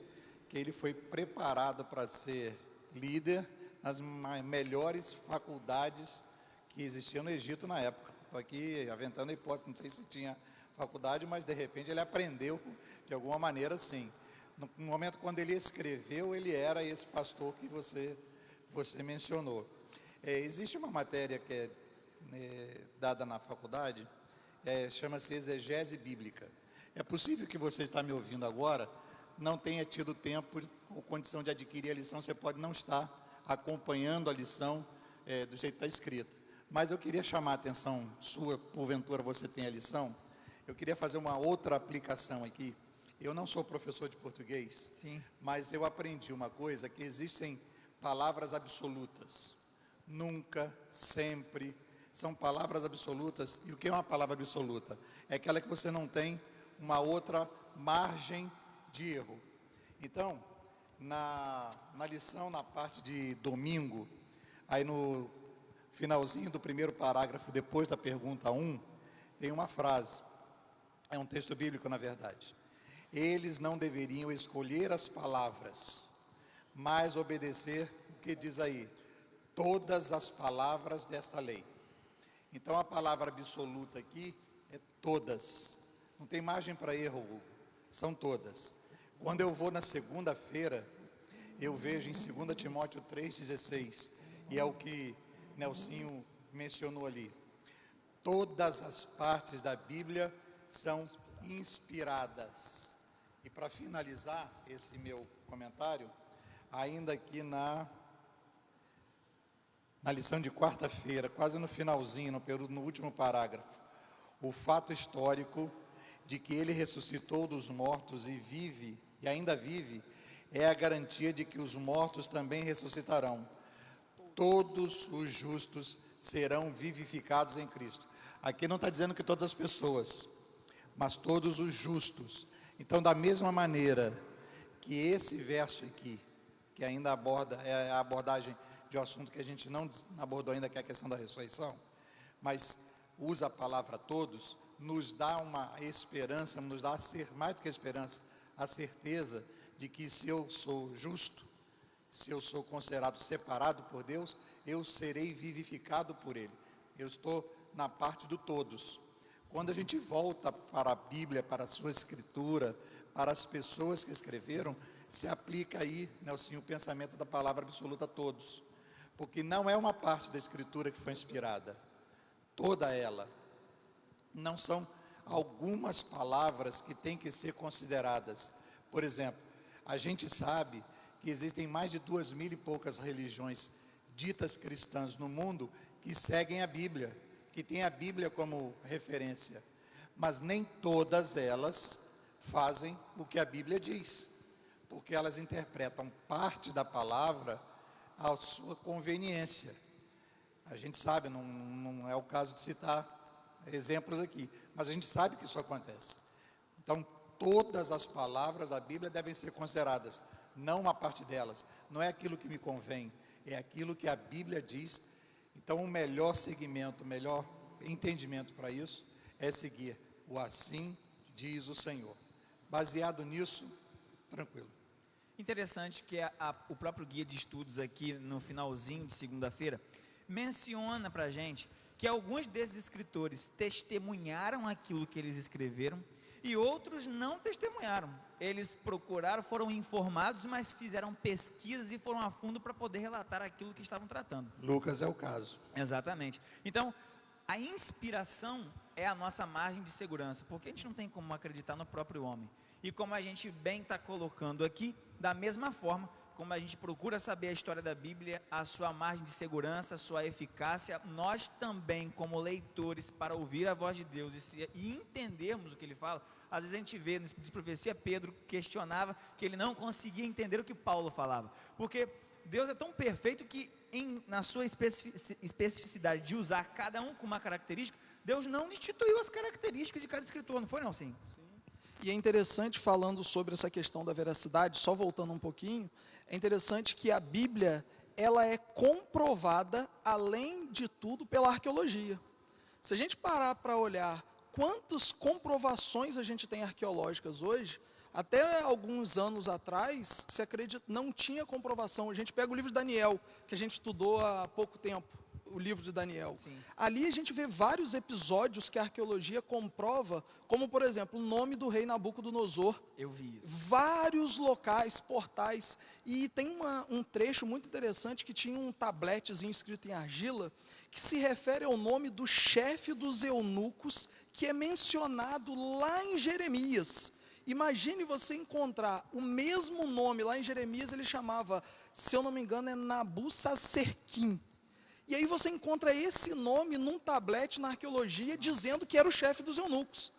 que ele foi preparado para ser líder nas melhores faculdades que existiam no Egito na época. Estou aqui aventando a hipótese, não sei se tinha faculdade, mas de repente ele aprendeu de alguma maneira, sim. No momento quando ele escreveu, ele era esse pastor que você mencionou. Existe uma matéria que é dada na faculdade, chama-se exegese bíblica. É possível que você está me ouvindo agora, não tenha tido tempo ou condição de adquirir a lição, você pode não estar acompanhando a lição do jeito que está escrita. Mas eu queria chamar a atenção sua, porventura você tem a lição, eu queria fazer uma outra aplicação aqui. Eu não sou professor de português, sim, mas eu aprendi uma coisa, que existem palavras absolutas. Nunca, sempre, são palavras absolutas. E o que é uma palavra absoluta? É aquela que você não tem uma outra margem de erro. Então, na lição, na parte de domingo, aí no finalzinho do primeiro parágrafo, depois da pergunta 1, tem uma frase, é um texto bíblico na verdade. Eles não deveriam escolher as palavras, mas obedecer o que diz aí, todas as palavras desta lei. Então a palavra absoluta aqui é todas, não tem margem para erro, são todas. Quando eu vou na segunda-feira, eu vejo em 2 Timóteo 3,16, e é o que Nelsinho mencionou ali. Todas as partes da Bíblia são inspiradas. E para finalizar esse meu comentário, ainda aqui na lição de quarta-feira, quase no finalzinho, no último parágrafo, o fato histórico de que ele ressuscitou dos mortos e vive, e ainda vive, é a garantia de que os mortos também ressuscitarão. Todos os justos serão vivificados em Cristo. Aqui não está dizendo que todas as pessoas, mas todos os justos. Então, da mesma maneira que esse verso aqui, que ainda aborda, é a abordagem de um assunto que a gente não abordou ainda, que é a questão da ressurreição, mas usa a palavra todos, nos dá uma esperança, nos dá mais do que a esperança, a certeza de que se eu sou justo, se eu sou considerado separado por Deus, eu serei vivificado por Ele. Eu estou na parte do todos. Quando a gente volta para a Bíblia, para a sua escritura, para as pessoas que escreveram, se aplica aí, Nelsinho, o pensamento da palavra absoluta a todos. Porque não é uma parte da escritura que foi inspirada. Toda ela não são algumas palavras que têm que ser consideradas. Por exemplo, a gente sabe que existem mais de 2.000 e poucas religiões ditas cristãs no mundo que seguem a Bíblia, que têm a Bíblia como referência, mas nem todas elas fazem o que a Bíblia diz, porque elas interpretam parte da palavra à sua conveniência. A gente sabe, não é o caso de citar exemplos aqui, mas a gente sabe que isso acontece. Então, todas as palavras da Bíblia devem ser consideradas, não uma parte delas. Não é aquilo que me convém, é aquilo que a Bíblia diz. Então, o melhor segmento, o melhor entendimento para isso é seguir o assim diz o Senhor. Baseado nisso, tranquilo. Interessante que o próprio guia de estudos aqui, no finalzinho de segunda-feira, menciona para a gente que alguns desses escritores testemunharam aquilo que eles escreveram e outros não testemunharam. Eles procuraram, foram informados, mas fizeram pesquisas e foram a fundo para poder relatar aquilo que estavam tratando. Lucas é o caso. Exatamente. Então, a inspiração é a nossa margem de segurança, porque a gente não tem como acreditar no próprio homem. E como a gente bem está colocando aqui, da mesma forma, como a gente procura saber a história da Bíblia, a sua margem de segurança, a sua eficácia, nós também, como leitores, para ouvir a voz de Deus e entendermos o que Ele fala, às vezes a gente vê no Espírito de Profecia, Pedro questionava que ele não conseguia entender o que Paulo falava, porque Deus é tão perfeito que na sua especificidade de usar cada um com uma característica, Deus não instituiu as características de cada escritor, não foi não, sim? E é interessante, falando sobre essa questão da veracidade, só voltando um pouquinho, é interessante que a Bíblia, ela é comprovada, além de tudo, pela arqueologia. Se a gente parar para olhar quantas comprovações a gente tem arqueológicas hoje, até alguns anos atrás, se acredita, não tinha comprovação. A gente pega o livro de Daniel, que a gente estudou há pouco tempo, o livro de Daniel. Sim. Ali a gente vê vários episódios que a arqueologia comprova, como por exemplo, o nome do rei Nabucodonosor. Eu vi isso. Vários locais, portais, e tem um trecho muito interessante que tinha um tabletezinho escrito em argila, que se refere ao nome do chefe dos eunucos, que é mencionado lá em Jeremias. Imagine você encontrar o mesmo nome lá em Jeremias, ele chamava, se eu não me engano, é Nabu-Sacerquim. E aí você encontra esse nome num tablete na arqueologia, dizendo que era o chefe dos eunucos.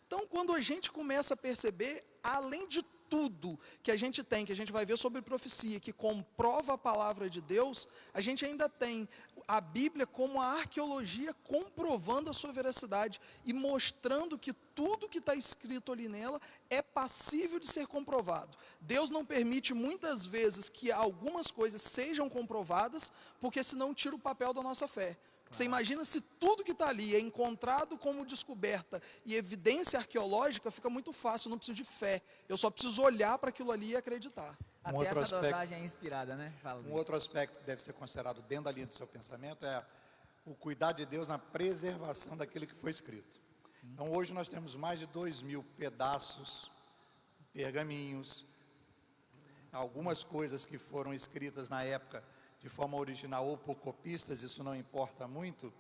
Então, quando a gente começa a perceber, além de tudo que a gente tem, que a gente vai ver sobre profecia, que comprova a palavra de Deus, a gente ainda tem a Bíblia como a arqueologia comprovando a sua veracidade e mostrando que tudo que está escrito ali nela é passível de ser comprovado. Deus não permite muitas vezes que algumas coisas sejam comprovadas, porque senão tira o papel da nossa fé. Você imagina se tudo que está ali é encontrado como descoberta e evidência arqueológica, fica muito fácil, eu não preciso de fé. Eu só preciso olhar para aquilo ali e acreditar. Até essa dosagem é inspirada, né? Outro aspecto que deve ser considerado dentro da linha do seu pensamento é o cuidado de Deus na preservação daquilo que foi escrito. Sim. Então hoje nós temos mais de 2.000 pedaços, pergaminhos, algumas coisas que foram escritas na época de forma original ou por copistas, isso não importa muito,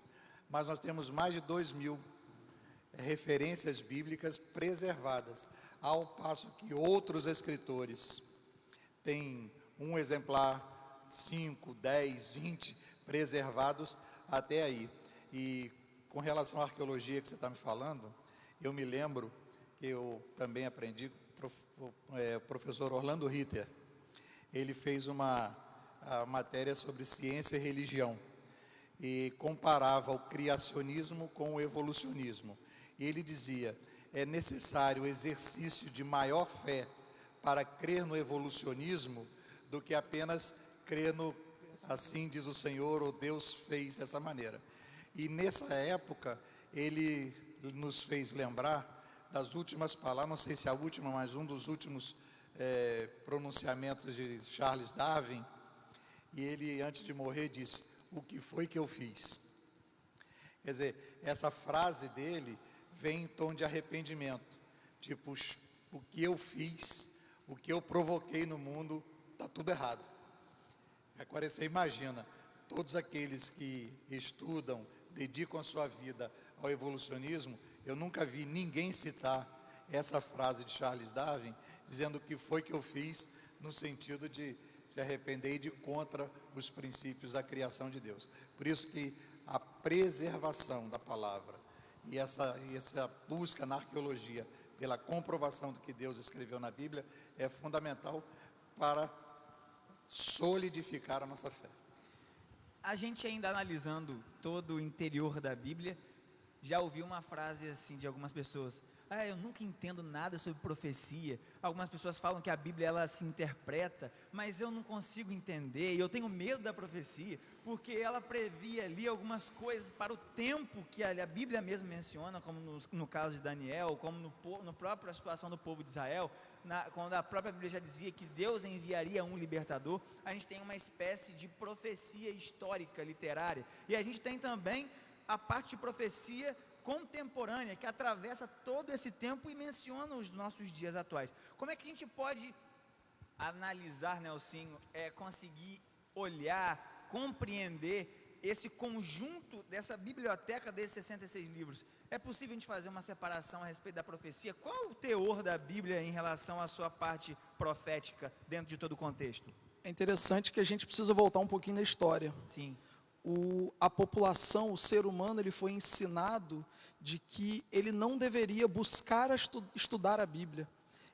mas nós temos mais de 2.000 referências bíblicas preservadas, ao passo que outros escritores têm um exemplar, 5, 10, 20 preservados até aí. E com relação à arqueologia que você está me falando, eu me lembro que eu também aprendi com o professor Orlando Ritter. Ele fez a matéria sobre ciência e religião e comparava o criacionismo com o evolucionismo. E ele dizia, é necessário o exercício de maior fé para crer no evolucionismo do que apenas crer no assim diz o Senhor ou Deus fez dessa maneira. E nessa época ele nos fez lembrar das últimas palavras, não sei se a última, mas um dos últimos pronunciamentos de Charles Darwin. E ele, antes de morrer, disse, o que foi que eu fiz? Quer dizer, essa frase dele vem em tom de arrependimento. Tipo, o que eu fiz, o que eu provoquei no mundo, está tudo errado. Agora você imagina, todos aqueles que estudam, dedicam a sua vida ao evolucionismo, eu nunca vi ninguém citar essa frase de Charles Darwin, dizendo o que foi que eu fiz, no sentido de se arrepender e de contra os princípios da criação de Deus. Por isso que a preservação da palavra e essa busca na arqueologia pela comprovação do que Deus escreveu na Bíblia é fundamental para solidificar a nossa fé. A gente ainda analisando todo o interior da Bíblia, já ouvi uma frase assim de algumas pessoas: eu nunca entendo nada sobre profecia. Algumas pessoas falam que a Bíblia ela se interpreta, mas eu não consigo entender, e eu tenho medo da profecia, porque ela previa ali algumas coisas para o tempo que a Bíblia mesmo menciona, como no caso de Daniel, como no própria situação do povo de Israel, quando a própria Bíblia já dizia que Deus enviaria um libertador. A gente tem uma espécie de profecia histórica, literária, e a gente tem também a parte de profecia contemporânea, que atravessa todo esse tempo e menciona os nossos dias atuais. Como é que a gente pode analisar, Nelsinho, conseguir olhar, compreender esse conjunto dessa biblioteca desses 66 livros? É possível a gente fazer uma separação a respeito da profecia? Qual o teor da Bíblia em relação à sua parte profética dentro de todo o contexto? É interessante que a gente precisa voltar um pouquinho na história. Sim. A população, o ser humano, ele foi ensinado de que ele não deveria buscar estudar a Bíblia.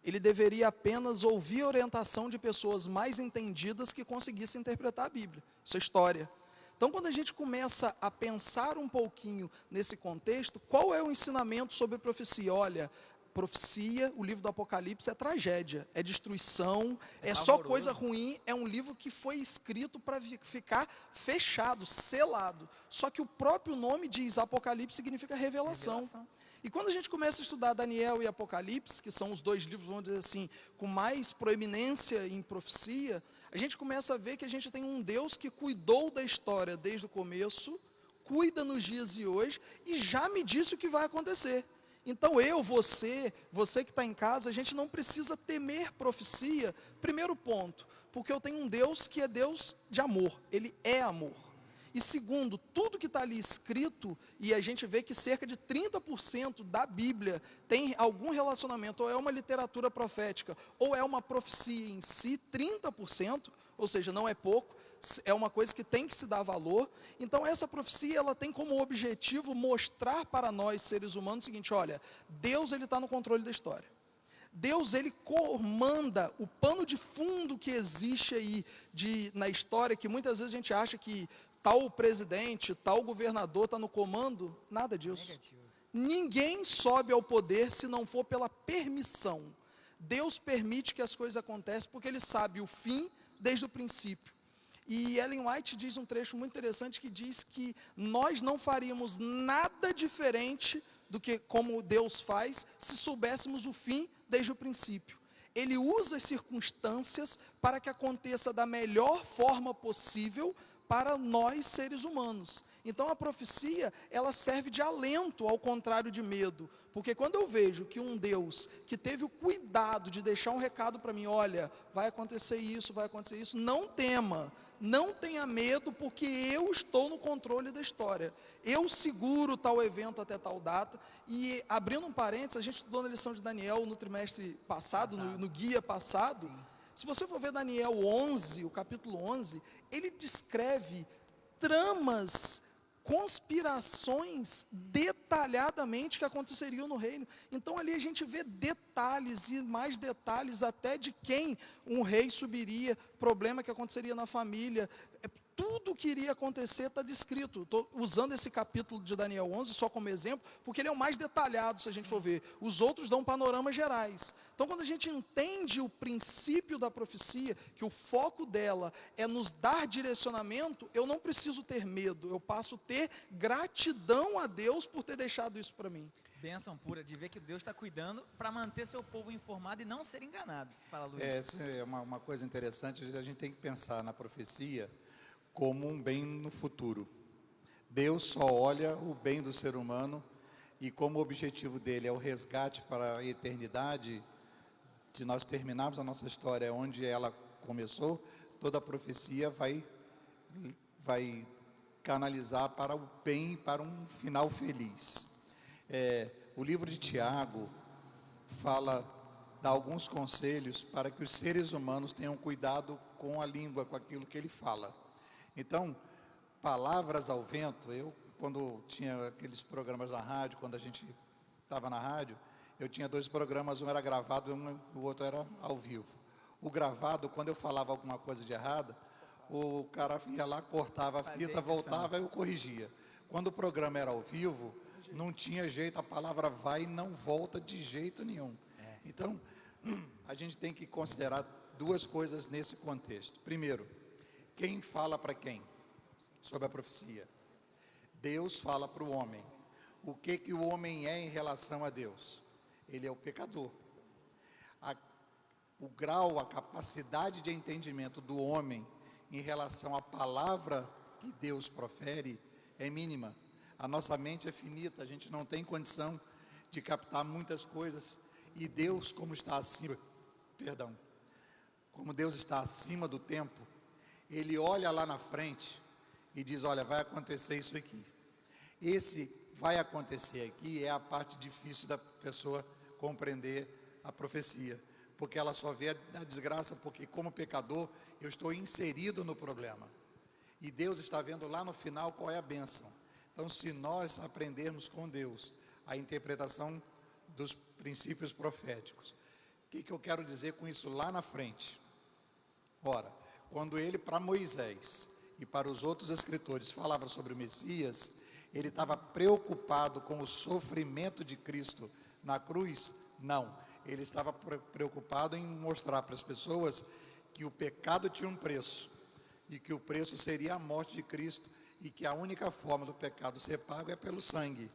Ele deveria apenas ouvir a orientação de pessoas mais entendidas que conseguissem interpretar a Bíblia. Isso é história. Então, quando a gente começa a pensar um pouquinho nesse contexto, qual é o ensinamento sobre profecia? Olha, profecia, o livro do Apocalipse é tragédia, é destruição, é só coisa ruim, é um livro que foi escrito para ficar fechado, selado. Só que o próprio nome diz Apocalipse significa revelação. E quando a gente começa a estudar Daniel e Apocalipse, que são os dois livros, vamos dizer assim, com mais proeminência em profecia, a gente começa a ver que a gente tem um Deus que cuidou da história desde o começo, cuida nos dias de hoje e já me disse o que vai acontecer. Então você que está em casa, a gente não precisa temer profecia, primeiro ponto, porque eu tenho um Deus que é Deus de amor, Ele é amor. E segundo, tudo que está ali escrito, e a gente vê que cerca de 30% da Bíblia tem algum relacionamento, ou é uma literatura profética, ou é uma profecia em si, 30%, ou seja, não é pouco, é uma coisa que tem que se dar valor. Então essa profecia, ela tem como objetivo mostrar para nós seres humanos o seguinte: olha, Deus ele está no controle da história. Deus ele comanda o pano de fundo que existe aí na história, que muitas vezes a gente acha que tal presidente, tal governador está no comando. Nada disso. Negativo. Ninguém sobe ao poder se não for pela permissão. Deus permite que as coisas aconteçam porque Ele sabe o fim desde o princípio. E Ellen White diz um trecho muito interessante que diz que nós não faríamos nada diferente do que como Deus faz se soubéssemos o fim desde o princípio. Ele usa as circunstâncias para que aconteça da melhor forma possível para nós seres humanos. Então a profecia, ela serve de alento ao contrário de medo, porque quando eu vejo que um Deus que teve o cuidado de deixar um recado para mim, olha, vai acontecer isso, não tema, não tenha medo, porque eu estou no controle da história, eu seguro tal evento até tal data. E abrindo um parênteses, a gente estudou na lição de Daniel no trimestre passado, no guia passado. Sim. Se você for ver Daniel 11, o capítulo 11, ele descreve tramas, conspirações detalhadamente que aconteceriam no reino. Então ali a gente vê detalhes e mais detalhes até de quem um rei subiria, problema que aconteceria na família. Tudo que iria acontecer está descrito. Estou usando esse capítulo de Daniel 11 só como exemplo, porque ele é o mais detalhado, se a gente for ver. Os outros dão panoramas gerais. Então, quando a gente entende o princípio da profecia, que o foco dela é nos dar direcionamento, eu não preciso ter medo, eu passo a ter gratidão a Deus por ter deixado isso para mim. Bênção pura de ver que Deus está cuidando para manter seu povo informado e não ser enganado. Fala, Luiz. Essa é uma coisa interessante, a gente tem que pensar na profecia como um bem no futuro. Deus só olha o bem do ser humano, e como o objetivo dele é o resgate para a eternidade, de nós terminarmos a nossa história onde ela começou, toda a profecia vai canalizar para o bem, para um final feliz. O livro de Tiago dá alguns conselhos para que os seres humanos tenham cuidado com a língua, com aquilo que ele fala. Então, palavras ao vento, quando tinha aqueles programas na rádio, quando a gente estava na rádio, eu tinha 2 programas, um era gravado e o outro era ao vivo. O gravado, quando eu falava alguma coisa de errada, o cara ia lá, cortava a fita, voltava e eu corrigia. Quando o programa era ao vivo, não tinha jeito, a palavra vai e não volta de jeito nenhum. Então, a gente tem que considerar 2 coisas nesse contexto. Primeiro, quem fala para quem? Sobre a profecia. Deus fala para o homem. O que o homem é em relação a Deus? Ele é o pecador. O grau, a capacidade de entendimento do homem em relação à palavra que Deus profere é mínima. A nossa mente é finita, a gente não tem condição de captar muitas coisas. E Deus, como Deus está acima do tempo, Ele olha lá na frente e diz, olha, vai acontecer isso aqui. Esse vai acontecer aqui é a parte difícil da pessoa compreender a profecia, porque ela só vê a desgraça, porque como pecador eu estou inserido no problema, e Deus está vendo lá no final qual é a bênção. Então, se nós aprendermos com Deus a interpretação dos princípios proféticos, o que eu quero dizer com isso lá na frente? Ora, quando ele para Moisés e para os outros escritores falava sobre o Messias, ele estava preocupado com o sofrimento de Cristo na cruz? Não, ele estava preocupado em mostrar para as pessoas que o pecado tinha um preço, e que o preço seria a morte de Cristo, e que a única forma do pecado ser pago é pelo sangue.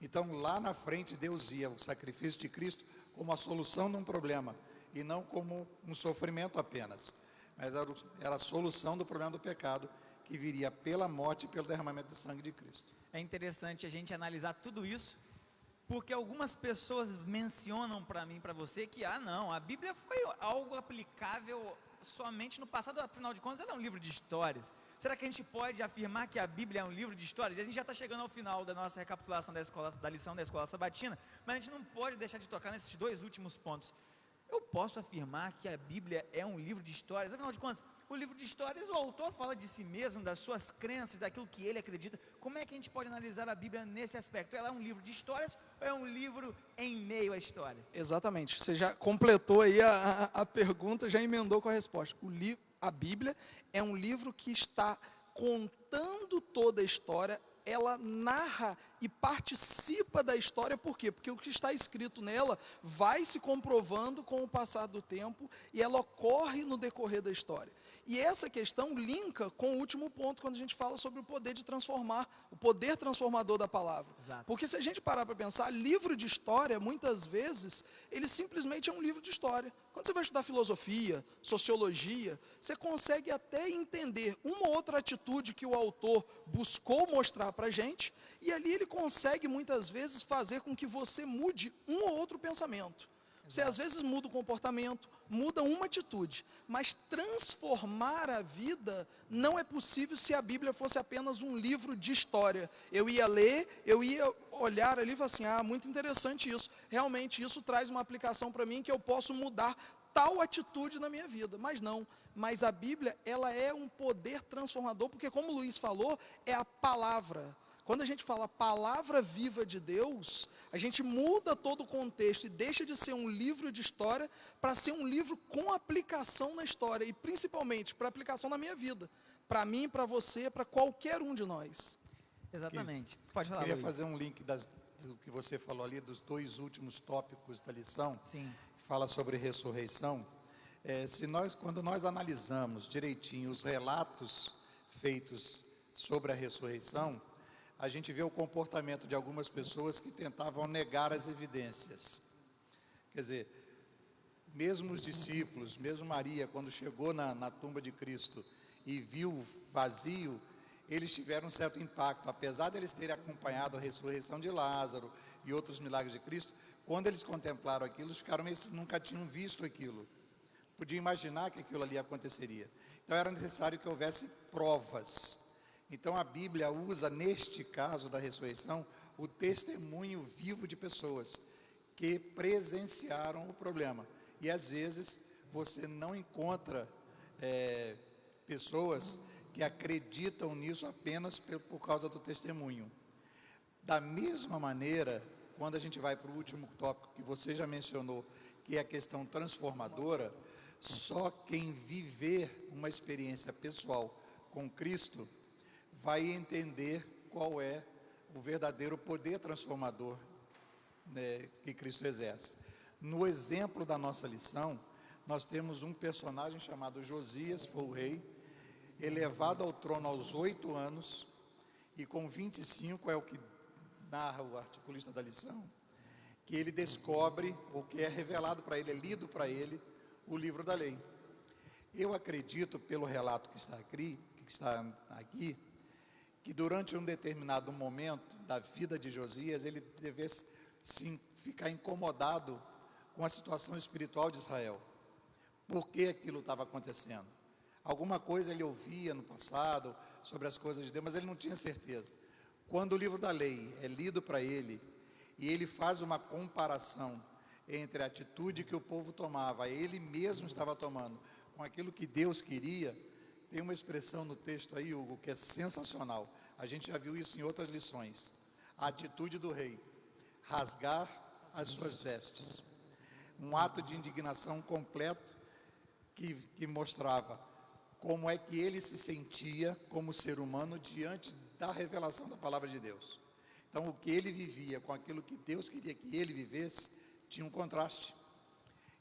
Então, lá na frente, Deus via o sacrifício de Cristo como a solução de um problema, e não como um sofrimento apenas, mas era a solução do problema do pecado, que viria pela morte e pelo derramamento de sangue de Cristo. É interessante a gente analisar tudo isso, porque algumas pessoas mencionam para mim, para você, que não, a Bíblia foi algo aplicável somente no passado, afinal de contas ela é um livro de histórias. Será que a gente pode afirmar que a Bíblia é um livro de histórias? A gente já está chegando ao final da nossa recapitulação da lição da Escola Sabatina, mas a gente não pode deixar de tocar nesses 2 últimos pontos. Eu posso afirmar que a Bíblia é um livro de histórias? Afinal de contas, o livro de histórias, o autor fala de si mesmo, das suas crenças, daquilo que ele acredita. Como é que a gente pode analisar a Bíblia nesse aspecto? Ela é um livro de histórias ou é um livro em meio à história? Exatamente, você já completou aí a pergunta, já emendou com a resposta. A Bíblia é um livro que está contando toda a história, ela narra e participa da história. Por quê? Porque o que está escrito nela vai se comprovando com o passar do tempo, e ela ocorre no decorrer da história. E essa questão linka com o último ponto, quando a gente fala sobre o poder de transformar, o poder transformador da palavra. Exato. Porque se a gente parar para pensar, livro de história, muitas vezes, ele simplesmente é um livro de história. Quando você vai estudar filosofia, sociologia, você consegue até entender uma ou outra atitude que o autor buscou mostrar para a gente, e ali ele consegue muitas vezes fazer com que você mude um ou outro pensamento. Você às vezes muda o comportamento, muda uma atitude, mas transformar a vida não é possível se a Bíblia fosse apenas um livro de história. Eu ia ler, eu ia olhar ali e falar assim, muito interessante isso, realmente isso traz uma aplicação para mim que eu posso mudar tal atitude na minha vida, mas não. Mas a Bíblia, ela é um poder transformador, porque como o Luiz falou, é a palavra. Quando a gente fala palavra viva de Deus, a gente muda todo o contexto e deixa de ser um livro de história para ser um livro com aplicação na história, e principalmente para aplicação na minha vida, para mim, para você, para qualquer um de nós. Exatamente. Pode falar, Queria Luiz. fazer um link do que você falou ali, dos 2 últimos tópicos da lição. Sim. Que fala sobre ressurreição. Quando nós analisamos direitinho os relatos feitos sobre a ressurreição, a gente vê o comportamento de algumas pessoas que tentavam negar as evidências. Quer dizer, mesmo os discípulos, mesmo Maria, quando chegou na tumba de Cristo e viu vazio, eles tiveram um certo impacto, apesar de eles terem acompanhado a ressurreição de Lázaro e outros milagres de Cristo. Quando eles contemplaram aquilo, eles ficaram meio, nunca tinham visto aquilo, podiam imaginar que aquilo ali aconteceria. Então era necessário que houvesse provas. Então a Bíblia usa, neste caso da ressurreição, o testemunho vivo de pessoas que presenciaram o problema. E às vezes você não encontra pessoas que acreditam nisso apenas por causa do testemunho. Da mesma maneira, quando a gente vai para o último tópico que você já mencionou, que é a questão transformadora, só quem viver uma experiência pessoal com Cristo vai entender qual é o verdadeiro poder transformador, né, que Cristo exerce. No exemplo da nossa lição, nós temos um personagem chamado Josias, foi o rei, elevado ao trono aos 8 anos, e com 25 é o que narra o articulista da lição, que ele descobre, ou que é revelado para ele, é lido para ele, o livro da lei. Eu acredito, pelo relato que está aqui, que durante um determinado momento da vida de Josias, ele devesse sim ficar incomodado com a situação espiritual de Israel. Por que aquilo estava acontecendo? Alguma coisa ele ouvia no passado sobre as coisas de Deus, mas ele não tinha certeza. Quando o livro da lei é lido para ele, e ele faz uma comparação entre a atitude que o povo tomava, ele mesmo estava tomando, com aquilo que Deus queria, tem uma expressão no texto aí, Hugo, que é sensacional. A gente já viu isso em outras lições. A atitude do rei: rasgar as suas vestes. Um ato de indignação completo que mostrava como é que ele se sentia como ser humano diante da revelação da palavra de Deus. Então, o que ele vivia com aquilo que Deus queria que ele vivesse, tinha um contraste.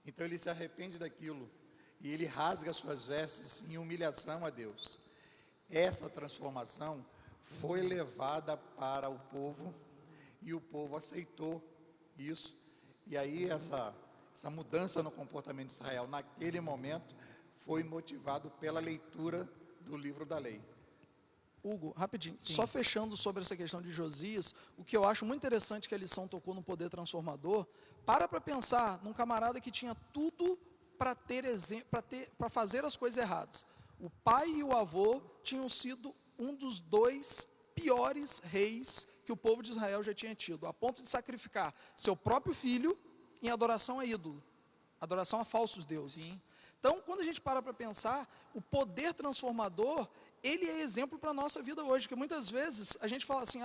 Então, ele se arrepende daquilo e ele rasga suas vestes em humilhação a Deus. Essa transformação foi levada para o povo e o povo aceitou isso. E aí essa mudança no comportamento de Israel naquele momento foi motivado pela leitura do livro da lei. Hugo, rapidinho, só fechando sobre essa questão de Josias, o que eu acho muito interessante que a lição tocou no poder transformador, para pensar num camarada que tinha tudo para fazer as coisas erradas. O pai e o avô tinham sido um dos 2 piores reis que o povo de Israel já tinha tido, a ponto de sacrificar seu próprio filho em adoração a ídolo, adoração a falsos deuses. Sim. Então, quando a gente para pensar, o poder transformador, ele é exemplo para a nossa vida hoje, porque muitas vezes a gente fala assim,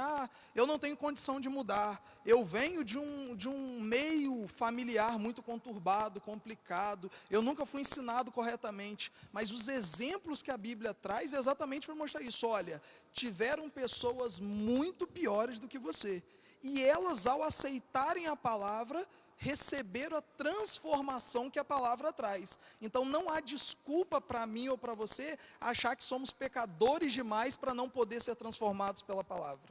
eu não tenho condição de mudar, eu venho de um meio familiar muito conturbado, complicado, eu nunca fui ensinado corretamente, mas os exemplos que a Bíblia traz é exatamente para mostrar isso. Olha, tiveram pessoas muito piores do que você, e elas, ao aceitarem a palavra, receberam a transformação que a palavra traz. Então não há desculpa para mim ou para você achar que somos pecadores demais para não poder ser transformados pela palavra.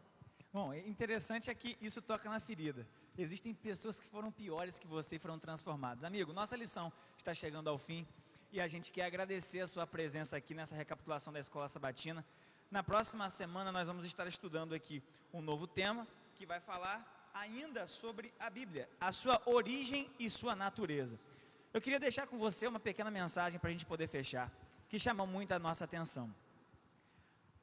Bom, interessante é que isso toca na ferida. Existem pessoas que foram piores que você e foram transformadas. Amigo, nossa lição está chegando ao fim e a gente quer agradecer a sua presença aqui nessa recapitulação da Escola Sabatina. Na próxima semana nós vamos estar estudando aqui um novo tema que vai falar ainda sobre a Bíblia, a sua origem e sua natureza. Eu queria deixar com você uma pequena mensagem para a gente poder fechar, que chama muito a nossa atenção.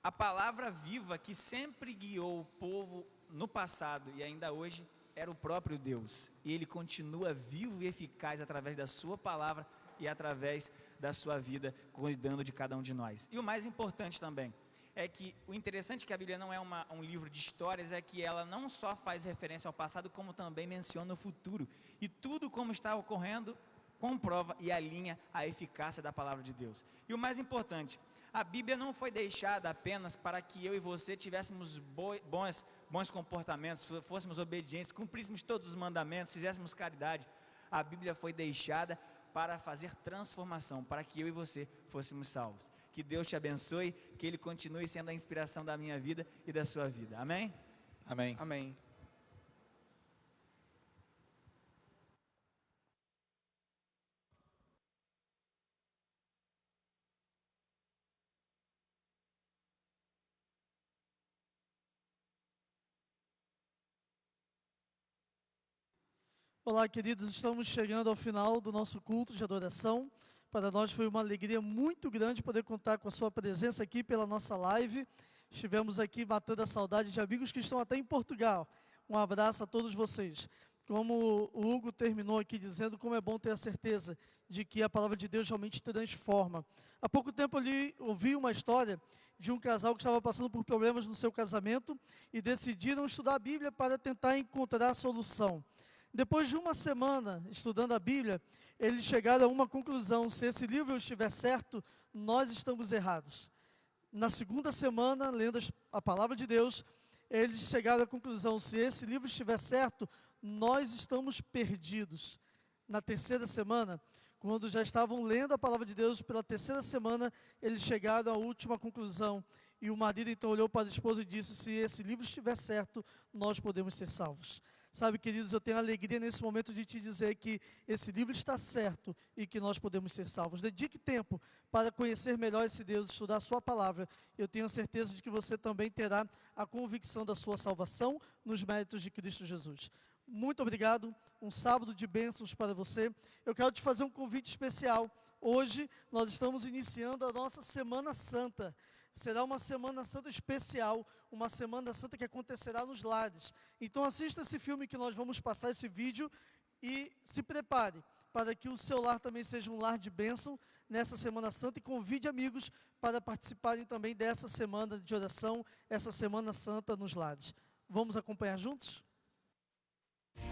A palavra viva que sempre guiou o povo no passado e ainda hoje era o próprio Deus. E Ele continua vivo e eficaz através da sua palavra e através da sua vida, cuidando de cada um de nós. E o mais importante também, é que o interessante é que a Bíblia não é um livro de histórias, é que ela não só faz referência ao passado, como também menciona o futuro. E tudo como está ocorrendo comprova e alinha a eficácia da palavra de Deus. E o mais importante, a Bíblia não foi deixada apenas para que eu e você tivéssemos bons comportamentos, fôssemos obedientes, cumpríssemos todos os mandamentos, fizéssemos caridade. A Bíblia foi deixada para fazer transformação, para que eu e você fôssemos salvos. Que Deus te abençoe, que Ele continue sendo a inspiração da minha vida e da sua vida. Amém? Amém. Amém. Olá, queridos, estamos chegando ao final do nosso culto de adoração. Para nós foi uma alegria muito grande poder contar com a sua presença aqui pela nossa live. Estivemos aqui matando a saudade de amigos que estão até em Portugal. Um abraço a todos vocês. Como o Hugo terminou aqui dizendo, como é bom ter a certeza de que a palavra de Deus realmente transforma. Há pouco tempo ali ouvi uma história de um casal que estava passando por problemas no seu casamento e decidiram estudar a Bíblia para tentar encontrar a solução. Depois de uma semana estudando a Bíblia, eles chegaram a uma conclusão: se esse livro estiver certo, nós estamos errados. Na segunda semana, lendo a palavra de Deus, eles chegaram à conclusão: se esse livro estiver certo, nós estamos perdidos. Na terceira semana, quando já estavam lendo a palavra de Deus pela terceira semana, eles chegaram à última conclusão. E o marido então olhou para a esposa e disse: se esse livro estiver certo, nós podemos ser salvos. Sabe, queridos, eu tenho alegria nesse momento de te dizer que esse livro está certo e que nós podemos ser salvos. Dedique tempo para conhecer melhor esse Deus, estudar a sua palavra. Eu tenho certeza de que você também terá a convicção da sua salvação nos méritos de Cristo Jesus. Muito obrigado, um sábado de bênçãos para você. Eu quero te fazer um convite especial. Hoje nós estamos iniciando a nossa Semana Santa. Será uma Semana Santa especial, uma Semana Santa que acontecerá nos lares. Então assista esse filme que nós vamos passar, esse vídeo, e se prepare para que o seu lar também seja um lar de bênção nessa Semana Santa, e convide amigos para participarem também dessa semana de oração, essa Semana Santa nos lares. Vamos acompanhar juntos?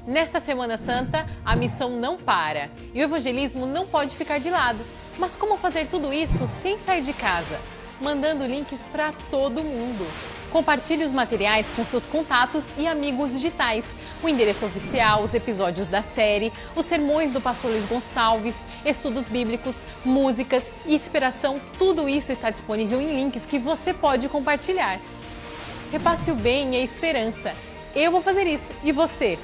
Nesta Semana Santa, a missão não para e o evangelismo não pode ficar de lado. Mas como fazer tudo isso sem sair de casa? Mandando links para todo mundo. Compartilhe os materiais com seus contatos e amigos digitais. O endereço oficial, os episódios da série, os sermões do pastor Luiz Gonçalves, estudos bíblicos, músicas e inspiração, tudo isso está disponível em links que você pode compartilhar. Repasse o bem e a esperança. Eu vou fazer isso. E você?